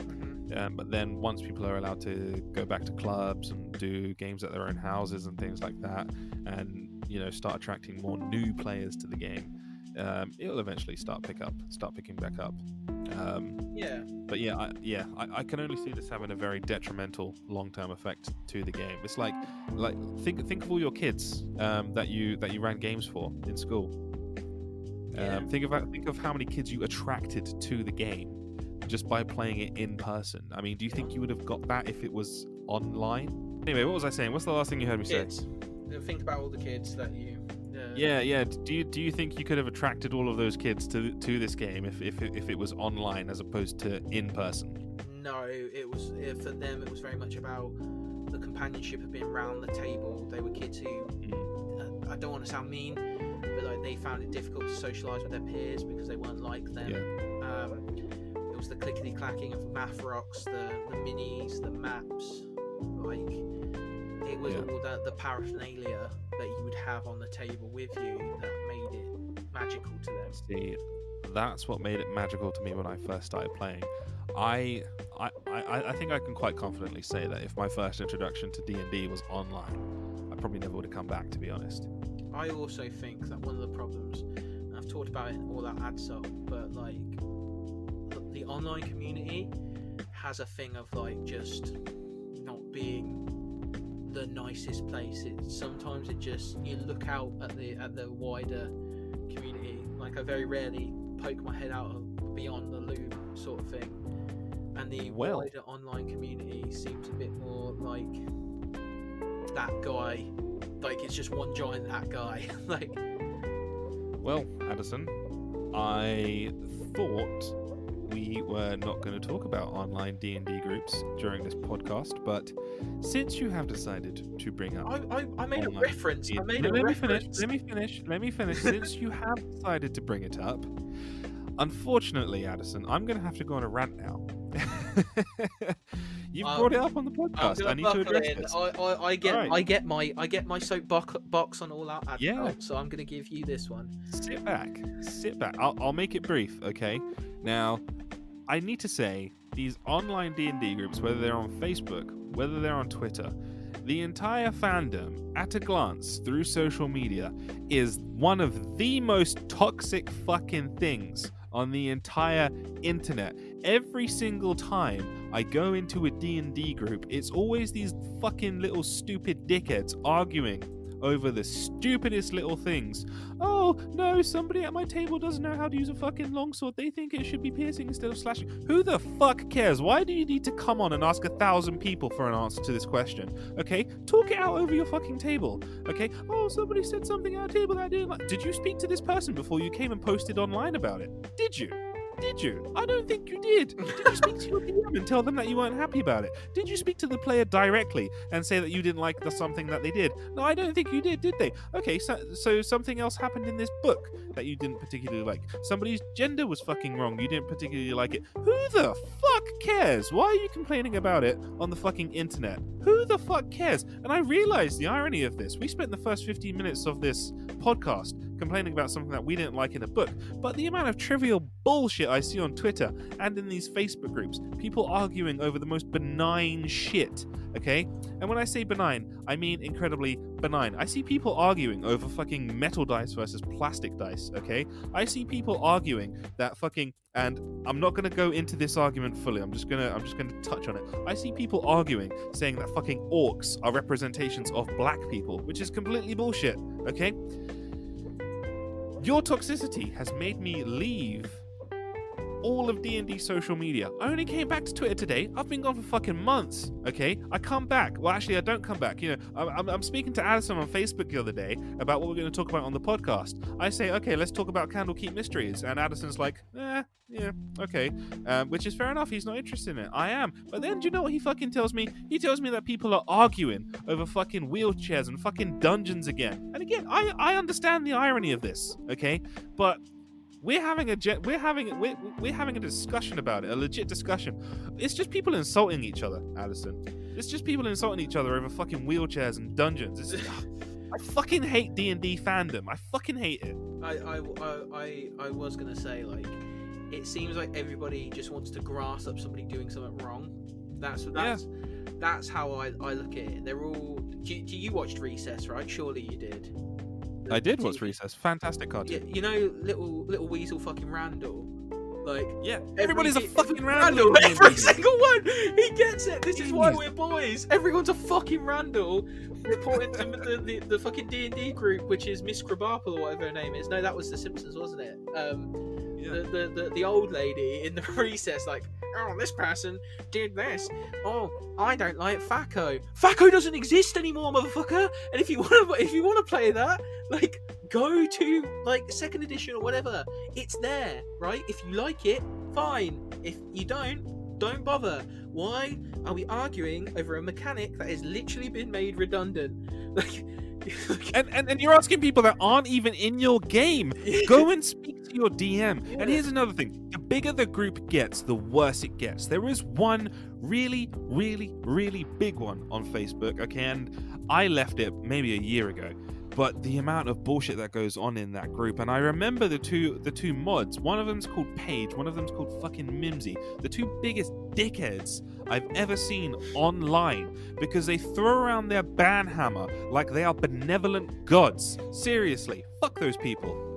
But then once people are allowed to go back to clubs and do games at their own houses and things like that, and start attracting more new players to the game, it'll eventually start picking back up. Yeah. But I can only see this having a very detrimental long-term effect to the game. It's like think of all your kids that you ran games for in school. Think of how many kids you attracted to the game just by playing it in person. I mean, do you think you would have got that if it was online? Anyway, what was I saying? What's the last thing you heard me say? Think about all the kids that you. Yeah. Do you think you could have attracted all of those kids to this game if it was online as opposed to in person? No, it was for them. It was very much about the companionship of being around the table. They were kids who I don't want to sound mean, but like they found it difficult to socialise with their peers because they weren't like them. Yeah. It was the clickety clacking of math rocks, the minis, the maps. Like it was all the paraphernalia that you would have on the table with you that made it magical to them. See, that's what made it magical to me when I first started playing. I think I can quite confidently say that if my first introduction to D&D was online, I probably never would have come back, to be honest. I also think that one of the problems, and I've talked about it in all that Adderson, but like the online community has a thing of like just not being the nicest place. Sometimes you look out at the wider community. Like I very rarely poke my head out of beyond the loop sort of thing, and the wider online community seems a bit more like that guy. Like it's just one giant that guy. Like, well, Adderson, I thought we were not going to talk about online D&D groups during this podcast, but since you have decided to bring up, I made a reference. Let me finish. Since you have decided to bring it up, unfortunately, Adderson, I'm going to have to go on a rant now. You've brought it up on the podcast. I need to address this. I get my soapbox on all out. So I'm going to give you this one. Sit back. I'll make it brief. Okay. Now, I need to say these online D&D groups, whether they're on Facebook, whether they're on Twitter, the entire fandom, at a glance through social media, is one of the most toxic fucking things on the entire internet. Every single time I go into a D&D group, it's always these fucking little stupid dickheads arguing over the stupidest little things. Oh, no, somebody at my table doesn't know how to use a fucking longsword. They think it should be piercing instead of slashing. Who the fuck cares? Why do you need to come on and ask 1,000 people for an answer to this question? Okay? Talk it out over your fucking table. Okay? Oh, somebody said something at our table that I didn't like. Did you speak to this person before you came and posted online about it? Did you? I don't think you did. Did you speak to your DM and tell them that you weren't happy about it? Did you speak to the player directly and say that you didn't like something that they did? No, I don't think you did they? Okay, so something else happened in this book that you didn't particularly like. Somebody's gender was fucking wrong. You didn't particularly like it. Who the fuck cares? Why are you complaining about it on the fucking internet? Who the fuck cares? And I realized the irony of this. We spent the first 15 minutes of this podcast complaining about something that we didn't like in a book, but the amount of trivial bullshit I see on Twitter and in these Facebook groups, people arguing over the most benign shit, okay? And when I say benign, I mean incredibly benign. I see people arguing over fucking metal dice versus plastic dice, okay? I see people arguing that fucking, and I'm not going to go into this argument fully, I'm just gonna touch on it. I see people arguing, saying that fucking orcs are representations of black people, which is completely bullshit, okay? Your toxicity has made me leave all of D&D social media. I only came back to Twitter today. I've been gone for fucking months, okay? I come back. Well, actually, I don't come back. You know, I'm speaking to Adderson on Facebook the other day about what we're going to talk about on the podcast. I say, okay, let's talk about Candlekeep Mysteries. And Adderson's like, yeah, okay. Which is fair enough. He's not interested in it. I am. But then, do you know what he fucking tells me? He tells me that people are arguing over fucking wheelchairs and fucking dungeons again. And again, I understand the irony of this, okay? But we're having a discussion about it, a legit discussion. It's just people insulting each other, Adderson. It's just people insulting each other over fucking wheelchairs and dungeons. I fucking hate D&D fandom. I fucking hate it. I was gonna say, like, it seems like everybody just wants to grass up somebody doing something wrong. That's how I look at it. They're all. You watched Recess, right? Surely you did. I did watch Recess. Fantastic cartoon. You know, little weasel fucking Randall. Like, yeah, everybody's a fucking Randall. Randall. Every single one. He gets it. This is why we're boys. Everyone's a fucking Randall. Reporting to the fucking D&D group, which is Miss Krabappel or whatever her name is. No, that was The Simpsons, wasn't it? The old lady in the recess, like, oh, this person did this. Oh, I don't like Facco. Facco doesn't exist anymore, motherfucker. And if you want to play that, like, go to like 2nd edition or whatever. It's there, right? If you like it, fine. If you don't bother. Why are we arguing over a mechanic that has literally been made redundant? Like, and you're asking people that aren't even in your game. Go and speak to your DM. Yeah. And here's another thing. The bigger the group gets, the worse it gets. There is one really, really, really big one on Facebook, okay? And I left it maybe a year ago. But the amount of bullshit that goes on in that group, and I remember the two mods. One of them's called Paige, one of them's called fucking Mimsy. The two biggest dickheads I've ever seen online, because they throw around their banhammer like they are benevolent gods. Seriously, fuck those people.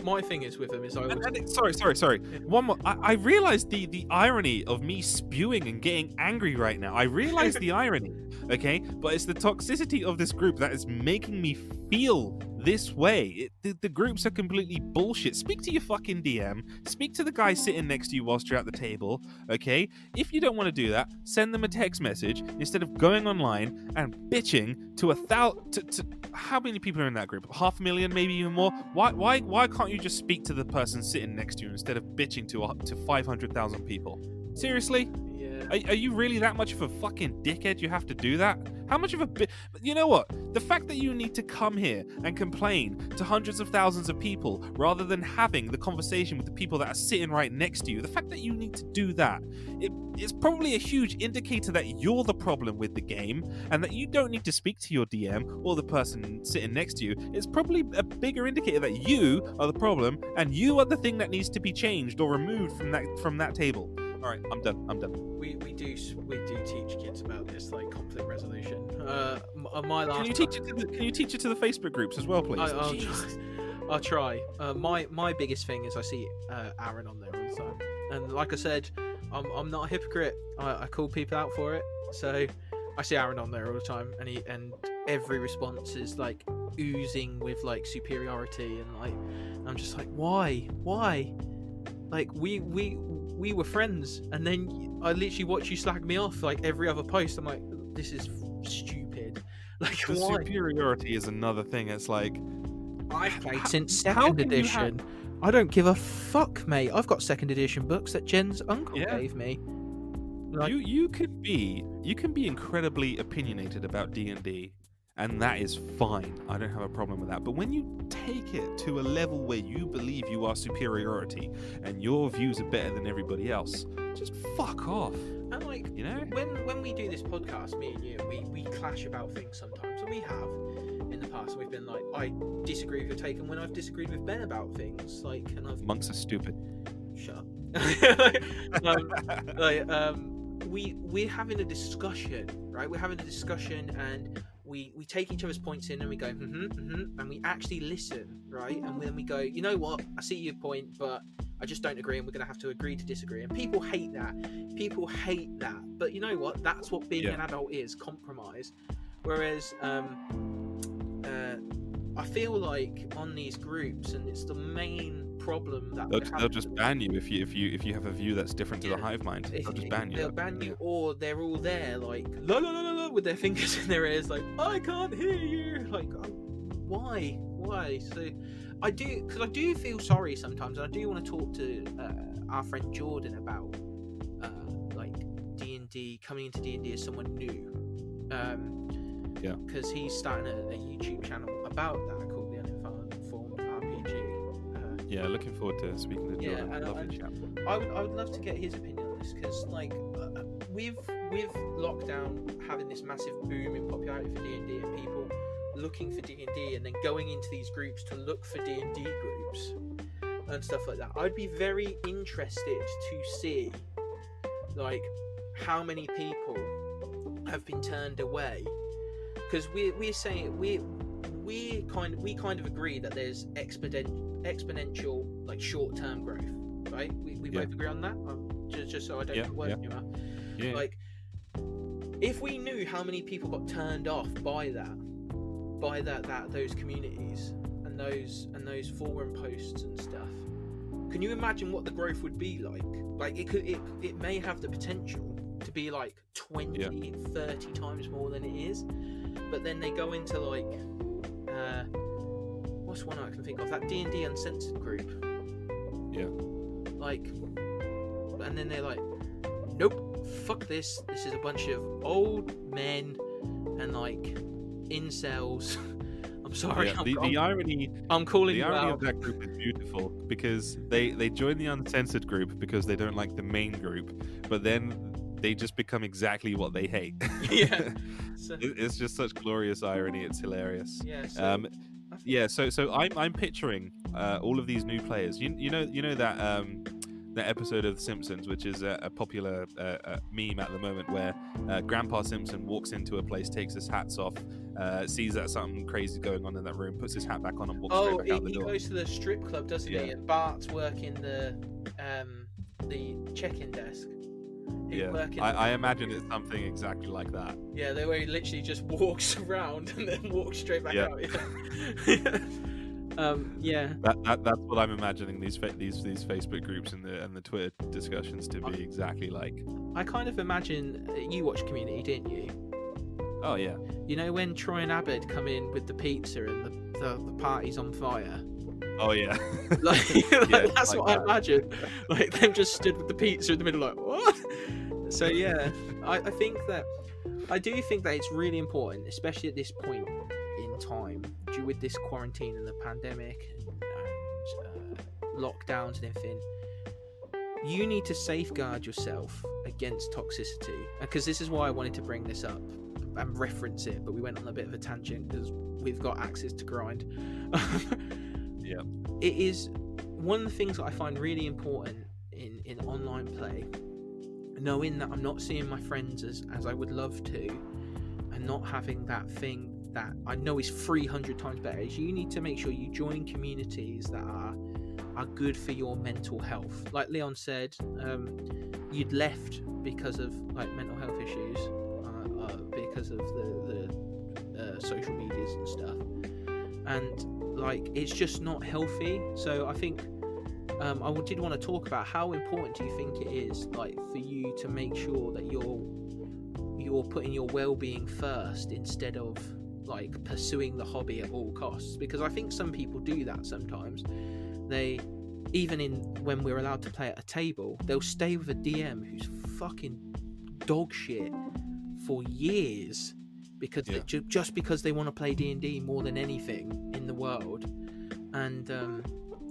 My thing is with them is sorry. One more. I realized the irony of me spewing and getting angry right now. I realize the irony, okay? But it's the toxicity of this group that is making me feel this way. The groups are completely bullshit. Speak to your fucking DM. Speak to the guy sitting next to you whilst you're at the table, okay? If you don't want to do that, send them a text message instead of going online and bitching to how many people are in that group? 500,000, maybe even more. Why can't you just speak to the person sitting next to you instead of bitching to 500,000 people? Seriously? Yeah. Are you really that much of a fucking dickhead? You have to do that? How much of a bit? You know what? The fact that you need to come here and complain to hundreds of thousands of people rather than having the conversation with the people that are sitting right next to you, the fact that you need to do that, it's probably a huge indicator that you're the problem with the game and that you don't need to speak to your DM or the person sitting next to you. It's probably a bigger indicator that you are the problem and you are the thing that needs to be changed or removed from that table. All right, I'm done. We do teach kids about this, like, conflict resolution. My last. Can you teach it to the Facebook groups as well, please? I'll try. My biggest thing is I see Aaron on there all the time, and like I said, I'm not a hypocrite. I call people out for it. So I see Aaron on there all the time, and every response is like oozing with like superiority, and like I'm just like, why? Like we were friends, and then I literally watch you slag me off like every other post. I'm like, this is stupid. Like, the why? Superiority is another thing. It's like, I've played since 2nd edition. I don't give a fuck, mate. I've got 2nd edition books that Jen's uncle gave me. Like, you can be incredibly opinionated about D&D, and that is fine. I don't have a problem with that. But when you take it to a level where you believe you are superiority and your views are better than everybody else, just fuck off. And like, you know, when we do this podcast, me and you, we clash about things sometimes, and we have in the past. We've been like, I disagree with your take, and when I've disagreed with Ben about things, like, and I've monks are stupid. Shut up. We're having a discussion, right? We're having a discussion, and we take each other's points in, and we go, and we actually listen, right? And then we go, you know what? I see your point, but I just don't agree, and we're going to have to agree to disagree. And people hate that. But you know what? That's what being an adult is, compromise. Whereas I feel like on these groups, and it's the main problem that they'll just ban you if you have a view that's different to the hive mind. They'll just ban you. They'll ban you, or they're all there like la la la la la with their fingers in their ears, like, I can't hear you. Like, why? So I do feel sorry sometimes, and I do want to talk to our friend Jordan about like D&D, coming into D&D as someone new. Because he's starting a YouTube channel about that called the Uninformed RPG. Looking forward to speaking to Jordan. I would love to get his opinion on this, because like with lockdown having this massive boom in popularity for D&D, and people looking for D&D and then going into these groups to look for D&D groups and stuff like that, I'd be very interested to see like how many people have been turned away, because we're saying we kind of agree that there's exponential like short-term growth, right? We both agree on that. Just so I don't put words in your mouth. Yeah. Like, if we knew how many people got turned off by those communities and those forum posts and stuff, can you imagine what the growth would be like? Like, it may have the potential to be like 20, 30 times more than it is, but then they go into like what's one I can think of, that D&D Uncensored group, like, and then they're like, nope, fuck this is a bunch of old men and like incels. I'm sorry. The irony. I'm calling the you irony out. of that group is beautiful, because they join the Uncensored group because they don't like the main group, but then they just become exactly what they hate. Yeah. So, It's just such glorious irony. It's hilarious. yeah. So I'm picturing all of these new players. You know that episode of The Simpsons, which is a popular meme at the moment, where Grandpa Simpson walks into a place, takes his hats off, sees that something crazy going on in that room, puts his hat back on, and walks straight back out the door. He goes to the strip club, doesn't he? And Bart's working the check-in desk. I imagine it's something exactly like that. Yeah, the way he literally just walks around and then walks straight back out. Yeah. That's what I'm imagining these Facebook groups and the Twitter discussions to be exactly like. I kind of imagine, you watched Community, didn't you? Oh yeah. You know when Troy and Abed come in with the pizza and the party's on fire? Oh yeah. That's what I imagine. Like, them just stood with the pizza in the middle, like, what? So yeah, I do think that it's really important, especially at this point in time, with this quarantine and the pandemic and lockdowns and everything. You need to safeguard yourself against toxicity, because this is why I wanted to bring this up and reference it, but we went on a bit of a tangent because we've got axes to grind. Yeah. It is one of the things that I find really important in online play, knowing that I'm not seeing my friends as I would love to, and not having that thing that I know is 300 times better, is you need to make sure you join communities that are good for your mental health. Like Leon said, you'd left because of like mental health issues, because of the social medias and stuff, and like, it's just not healthy. So I think I did want to talk about how important do you think it is, like, for you to make sure that you're putting your well-being first instead of like pursuing the hobby at all costs, because I think some people do that sometimes. They, even when we're allowed to play at a table, they'll stay with a DM who's fucking dog shit for years because just because they want to play D&D more than anything in the world. And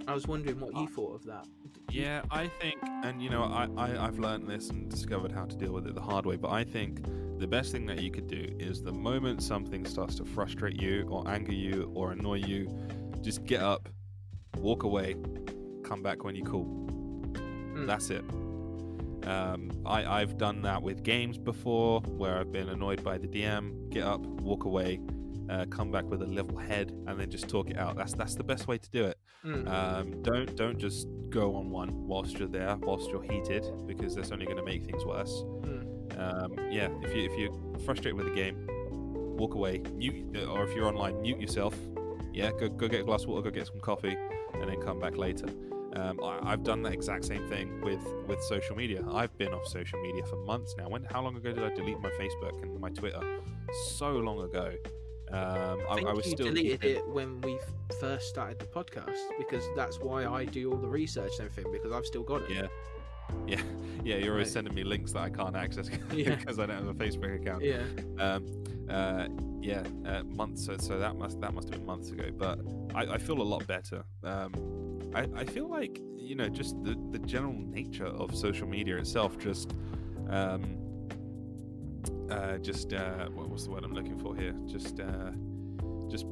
I was wondering what you thought of that. Yeah, I think, and you know, I've learned this and discovered how to deal with it the hard way, but I think the best thing that you could do is, the moment something starts to frustrate you or anger you or annoy you, just get up, walk away, come back when you're cool. That's it. I've done that with games before, where I've been annoyed by the DM, get up, walk away, come back with a level head, and then just talk it out. That's the best way to do it. Don't just go on one whilst you're there, whilst you're heated, because that's only going to make things worse. If you're frustrated with the game, walk away, mute, or if you're online, mute yourself. Go get a glass of water, go get some coffee, and then come back later. I've done that exact same thing with social media. I've been off social media for months now. How long ago did I delete my Facebook and my Twitter? So long ago. I was still deleted it when we first started the podcast, because that's why I do all the research and everything, because I've still got it. Yeah. You're always sending me links that I can't access because I don't have a Facebook account. Months. So that must have been months ago. But I feel a lot better. I feel like, you know, just the general nature of social media itself just what's the word I'm looking for here? Just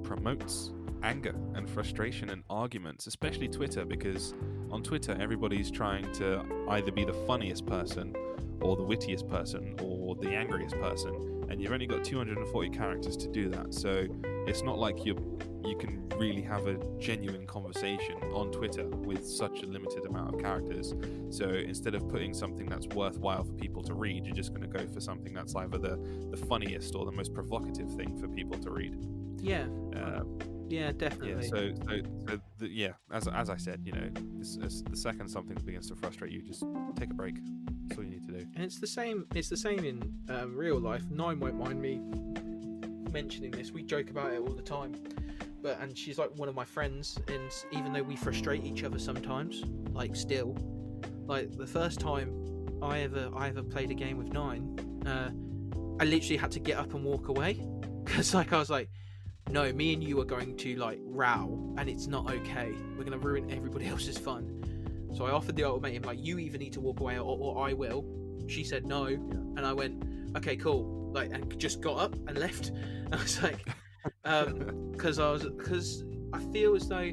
promotes anger and frustration and arguments, especially Twitter, because on Twitter everybody's trying to either be the funniest person or the wittiest person or the angriest person, and you've only got 240 characters to do that. So it's not like you can really have a genuine conversation on Twitter with such a limited amount of characters. So instead of putting something that's worthwhile for people to read, you're just going to go for something that's either the funniest or the most provocative thing for people to read. Yeah. Yeah, definitely. As I said, the second something begins to frustrate you, just take a break. That's all you need to do. And it's the same in real life. Nine won't mind me mentioning this. We joke about it all the time. And she's like one of my friends, and even though we frustrate each other sometimes, like still, like the first time I ever played a game with Nine, I literally had to get up and walk away because I was like, no, me and you are going to like row, and it's not okay. We're gonna ruin everybody else's fun. So I offered the ultimatum, like, you either need to walk away or I will. She said no, and I went, okay, cool, like, and just got up and left. I was like, because I feel as though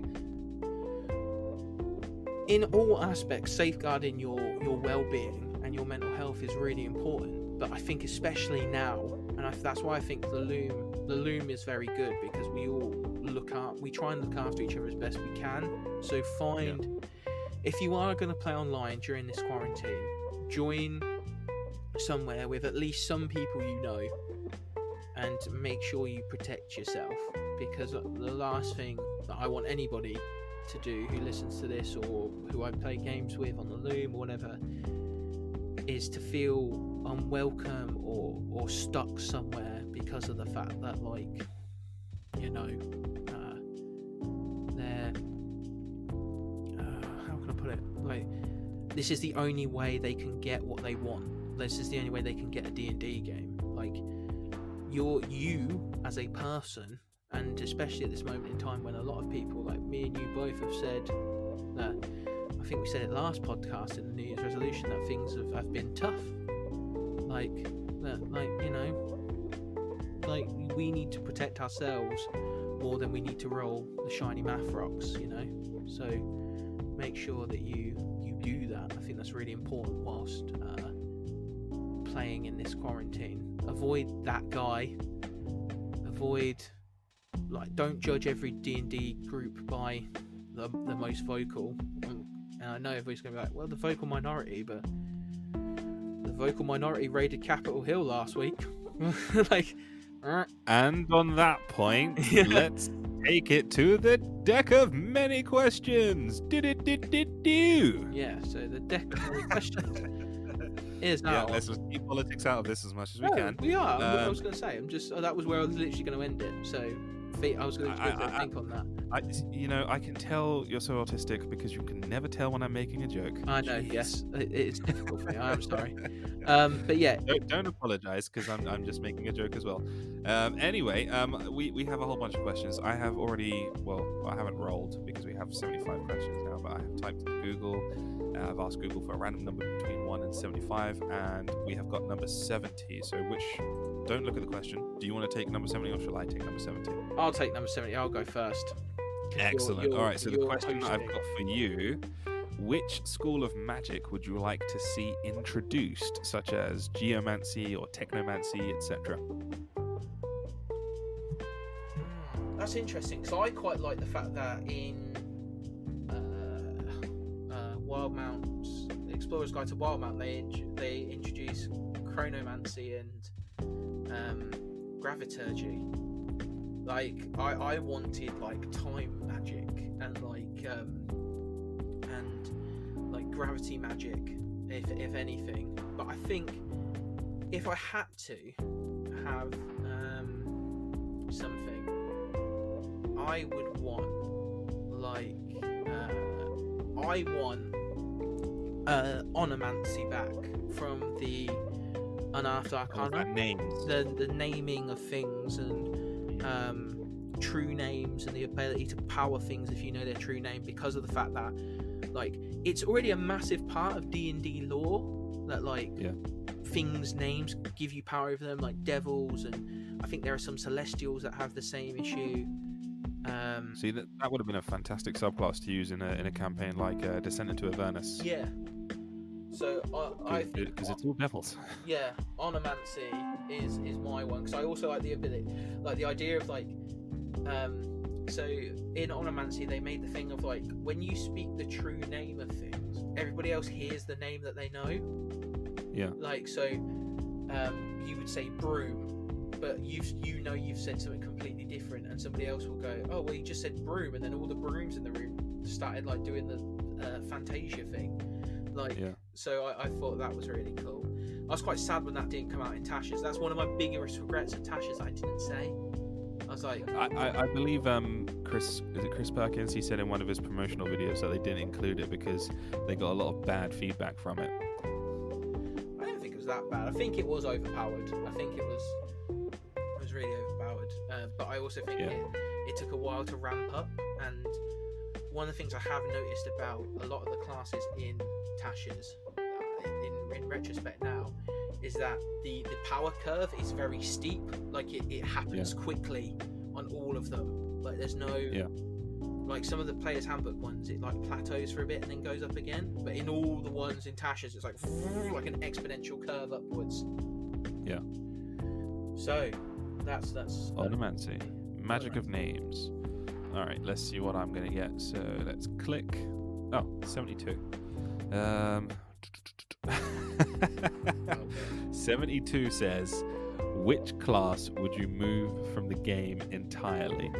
in all aspects, safeguarding your well-being and your mental health is really important. But I think especially now, and that's why I think the loom is very good, because we try and look after each other as best we can. So if you are going to play online during this quarantine, join somewhere with at least some people you know, and make sure you protect yourself, because the last thing that I want anybody to do who listens to this or who I play games with on the loom or whatever is to feel unwelcome or stuck somewhere because of the fact that, like, they're how can I put it, like, this is the only way they can get what they want. This is the only way they can get a D&D game. Like, you as a person, and especially at this moment in time when a lot of people like me and you both have said that, I think we said it last podcast in the New Year's resolution, that things have been tough, like we need to protect ourselves more than we need to roll the shiny math rocks, so make sure that you do that. I think that's really important whilst playing in this quarantine. Avoid that guy, don't judge every D&D group by the most vocal. And I know everybody's going to be like, well, the vocal minority, but the vocal minority raided Capitol Hill last week. Like, and on that point, let's take it to the deck of many questions. Yeah, so the deck of many questions is now. Yeah, let's just keep politics out of this as much as we can. We are. I was going to say, that was where I was literally going to end it. So I was going to think on that. I can tell you're so autistic because you can never tell when I'm making a joke. I know. Jeez. Yes, it's difficult for me. I'm sorry. But yeah, don't apologize, because I'm just making a joke as well. Anyway, we have a whole bunch of questions. I haven't rolled because we have 75 questions now, but I have typed in Google. I've asked Google for a random number between 1 and 75, and we have got number 70. So don't look at the question. Do you want to take number 70 or shall I take number 70? I'll take number 70. I'll go first. Excellent. All right, so the question that I've got for you: which school of magic would you like to see introduced, such as geomancy or technomancy, etc.? That's interesting, because I quite like the fact that in Wildmount's Explorer's Guide to Wildmount, they introduce chronomancy and graviturgy. Like, I wanted like time magic and gravity magic, if anything. But I think if I had to have something, I would want onomancy back from the Unearthed Arcana. Names. The naming of things and true names, and the ability to power things if you know their true name, because of the fact that, like, it's already a massive part of D&D lore that, like, things names give you power over them, like devils, and I think there are some celestials that have the same issue. See, that would have been a fantastic subclass to use in a campaign like Descent into Avernus. Yeah. So I think, because it's all devils. Yeah, onomancy is my one, because I also like the ability, like the idea of like So in Onomancy, they made the thing of like when you speak the true name of things, everybody else hears the name that they know. Yeah. Like so, you would say broom, but you've said something completely different, and somebody else will go, oh well, you just said broom, and then all the brooms in the room started like doing the Fantasia thing. Like, so I thought that was really cool. I was quite sad when that didn't come out in Tasha's. That's one of my biggest regrets of Tasha's I didn't say. I was like, I believe Chris Perkins, he said in one of his promotional videos that they didn't include it because they got a lot of bad feedback from it. I don't think it was that bad. I think it was overpowered. I think it was really overpowered. But I also think it took a while to ramp up. And one of the things I have noticed about a lot of the classes in Tasha's, in retrospect now, is that the power curve is very steep. Like it happens quickly on all of them. Like there's no like some of the player's handbook ones, it like plateaus for a bit and then goes up again. But in all the ones in Tasha's, it's like an exponential curve upwards. Yeah. So that's Onomancy. Magic of names. All right, let's see what I'm gonna get. So let's click. Oh, 72. 72 says, which class would you move from the game entirely?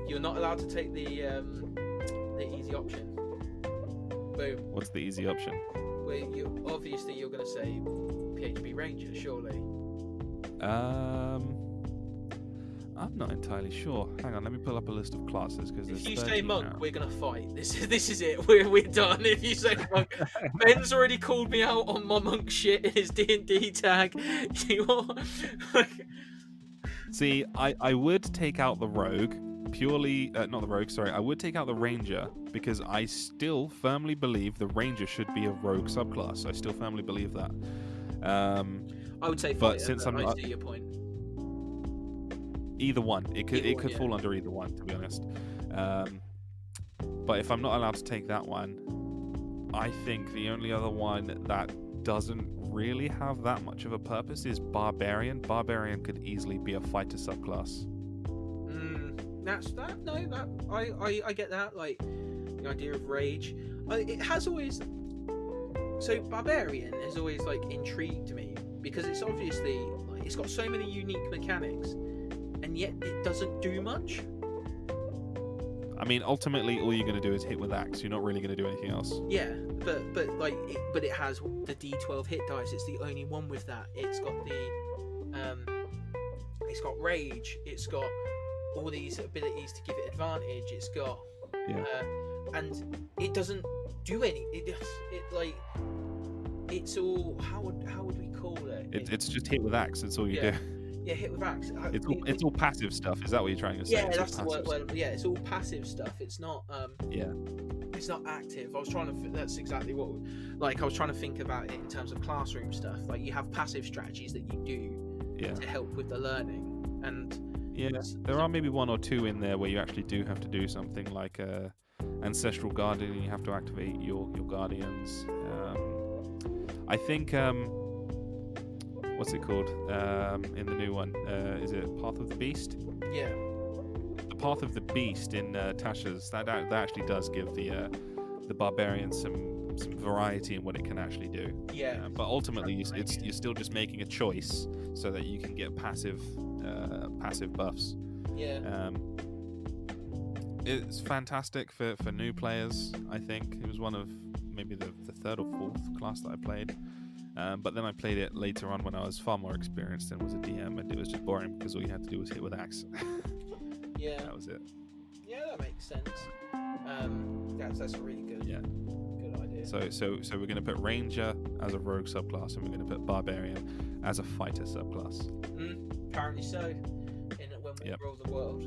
You're not allowed to take the easy option. Boom. What's the easy option? Well, you're going to say PHB Ranger, surely. I'm not entirely sure. Hang on, let me pull up a list of classes because if you say monk, we're gonna fight. This is it. We're done. If you say monk, Ben's already called me out on my monk shit in his D&D tag. See, I would take out the rogue purely, not the rogue. Sorry, I would take out the ranger because I still firmly believe the ranger should be a rogue subclass. I still firmly believe that. I would say fighter, but since I see your point. Either one. It could fall under either one, to be honest. But if I'm not allowed to take that one, I think the only other one that doesn't really have that much of a purpose is Barbarian. Barbarian could easily be a fighter subclass. That's that. No, that I get that. Like the idea of rage. It has always. So Barbarian has always like intrigued me because it's obviously like, it's got so many unique mechanics. And yet it doesn't do much. I mean, ultimately, all you're going to do is hit with axe. You're not really going to do anything else. Yeah, but it has the D12 hit dice. It's the only one with that. It's got it's got rage. It's got all these abilities to give it advantage. It's got and it doesn't do any. It's all how would we call it? It's just hit with axe. That's all you do. Yeah, hit with axe. It's all passive stuff. Is that what you're trying to say? Yeah, that's the word. Well, yeah, it's all passive stuff. It's not. It's not active. I was trying to. That's exactly what. Like I was trying to think about it in terms of classroom stuff. Like you have passive strategies that you do to help with the learning, and there are maybe one or two in there where you actually do have to do something like ancestral guardian. You have to activate your guardians. I think. What's it called in the new one? Is it Path of the Beast? Yeah. The Path of the Beast in Tasha's that actually does give the barbarian some variety in what it can actually do. Yeah. But ultimately, you're still just making a choice so that you can get passive buffs. Yeah. It's fantastic for new players. I think it was one of maybe the third or fourth class that I played. But then I played it later on when I was far more experienced and was a DM, and it was just boring because all you had to do was hit with axe. Yeah, that was it. Yeah, that makes sense. That's a really good idea. So we're going to put ranger as a rogue subclass, and we're going to put barbarian as a fighter subclass. Apparently so. When we rule the world,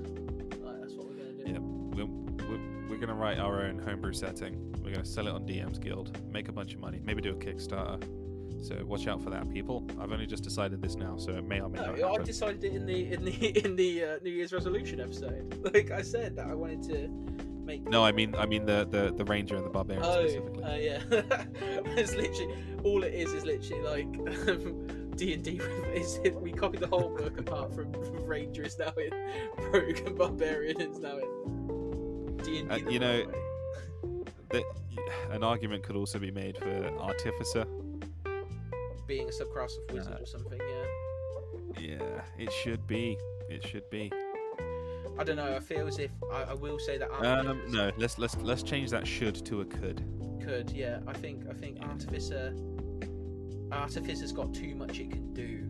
that's what we're going to do. Yeah, we're going to write our own homebrew setting. We're going to sell it on DM's Guild, make a bunch of money, maybe do a Kickstarter. So watch out for that, people. I've only just decided this now, so it may or may not happen. I decided it in the New Year's resolution episode. Like I said, that I wanted to make. No, I mean the ranger and the barbarian specifically. Yeah. It's literally all it is literally like D&D we copied the whole book apart from Ranger is now in, Rogue and Barbarian is now in D&D. You know, an argument could also be made for Artificer being a subclass of wizard or something. Yeah, it should be. It should be. I don't know. I feel as if I will say that. No, let's change that should to a could. Could, yeah. I think Artificer's got too much it can do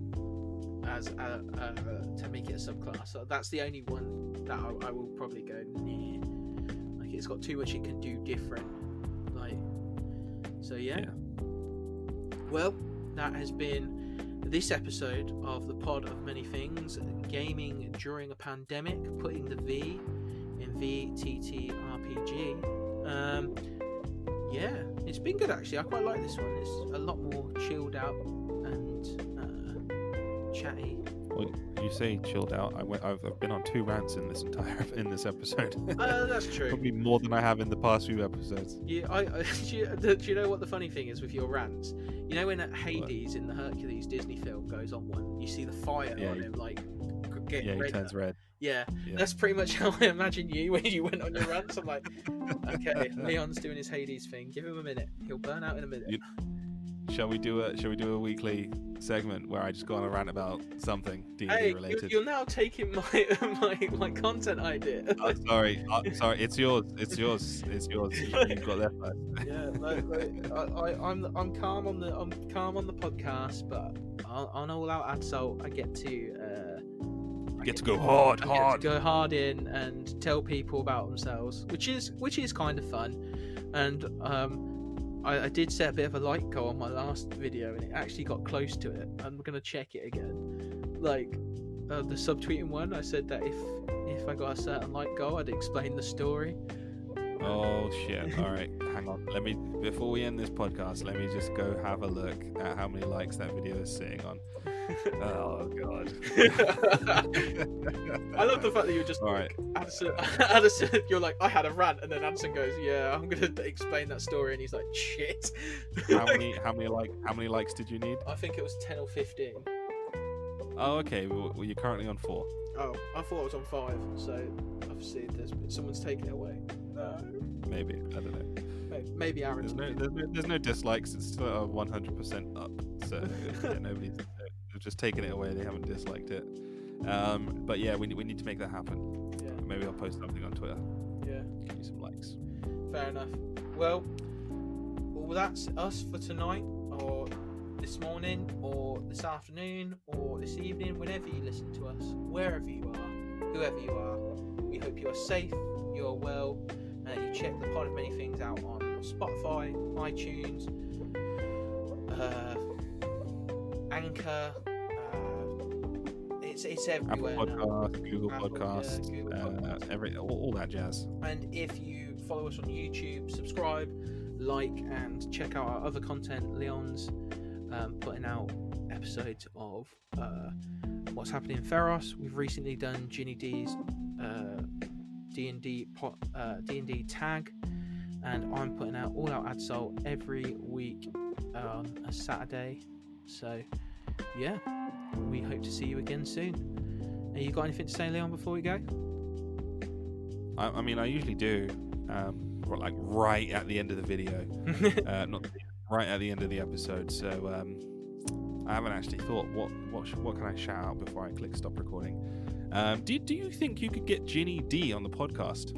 as to make it a subclass. So that's the only one that I will probably go near. Like it's got too much it can do different. Like, so yeah. Well, that has been this episode of the Pod of Many Things, gaming during a pandemic, putting the V in VTTRPG. Yeah, it's been good actually. I quite like this one. It's a lot more chilled out and chatty. Well, you say chilled out. I've been on 2 rants in this episode. That's true. Probably more than I have in the past few episodes. Yeah, do you know what the funny thing is with your rants? You know when Hades in the Hercules Disney film goes on one, you see the fire on him like getting he turns red. Yeah, that's pretty much how I imagine you when you went on your rants. I'm like, okay, Leon's doing his Hades thing. Give him a minute. He'll burn out in a minute. Shall we do a weekly segment where I just go on a rant about something D&D related? You're now taking my content idea. Sorry, it's yours. You've got that first. Yeah, I'm calm on the podcast, but on All Out Adult, I get to go hard. I get to go hard in and tell people about themselves, which is kind of fun, and I did set a bit of a like goal on my last video, and it actually got close to it. I'm gonna check it again. Like the subtweeting one, I said that if I got a certain like goal, I'd explain the story. Oh shit! All right, hang on. Before we end this podcast, let me just go have a look at how many likes that video is sitting on. Oh god! I love the fact that you're just like, Adderson, you're like, I had a rant, and then Adderson goes, yeah, I'm gonna explain that story, and he's like, shit. How many likes did you need? I think it was 10 or 15. Oh, okay. Well, you're currently on 4. Oh, I thought it was on 5. So obviously, someone's taken it away. No. Maybe, I don't know. Maybe Aaron's. There's no dislikes. It's still 100% up. So nobody's. They've just taken it away. They haven't disliked it. But yeah, we need to make that happen. Yeah. Maybe I'll post something on Twitter. Yeah. Give you some likes. Fair enough. Well, that's us for tonight, or this morning, or this afternoon, or this evening, whenever you listen to us, wherever you are, whoever you are. We hope you are safe, you are well, and you check the Pod of Many Things out on Spotify, iTunes, Anchor. It's everywhere. Apple Podcast, Google Podcast, all that jazz. And if you follow us on YouTube, subscribe, like, and check out our other content. Leon's putting out episodes of what's happening in Ferros. We've recently done Ginny D's D&D tag, and I'm putting out All Out Adult every week on a Saturday. So yeah, we hope to see you again soon. You got anything to say, Leon, before we go? I mean, I usually do, like right at the end of the video, not right at the end of the episode. So I haven't actually thought what can I shout out before I click stop recording. Do you think you could get Ginny D on the podcast?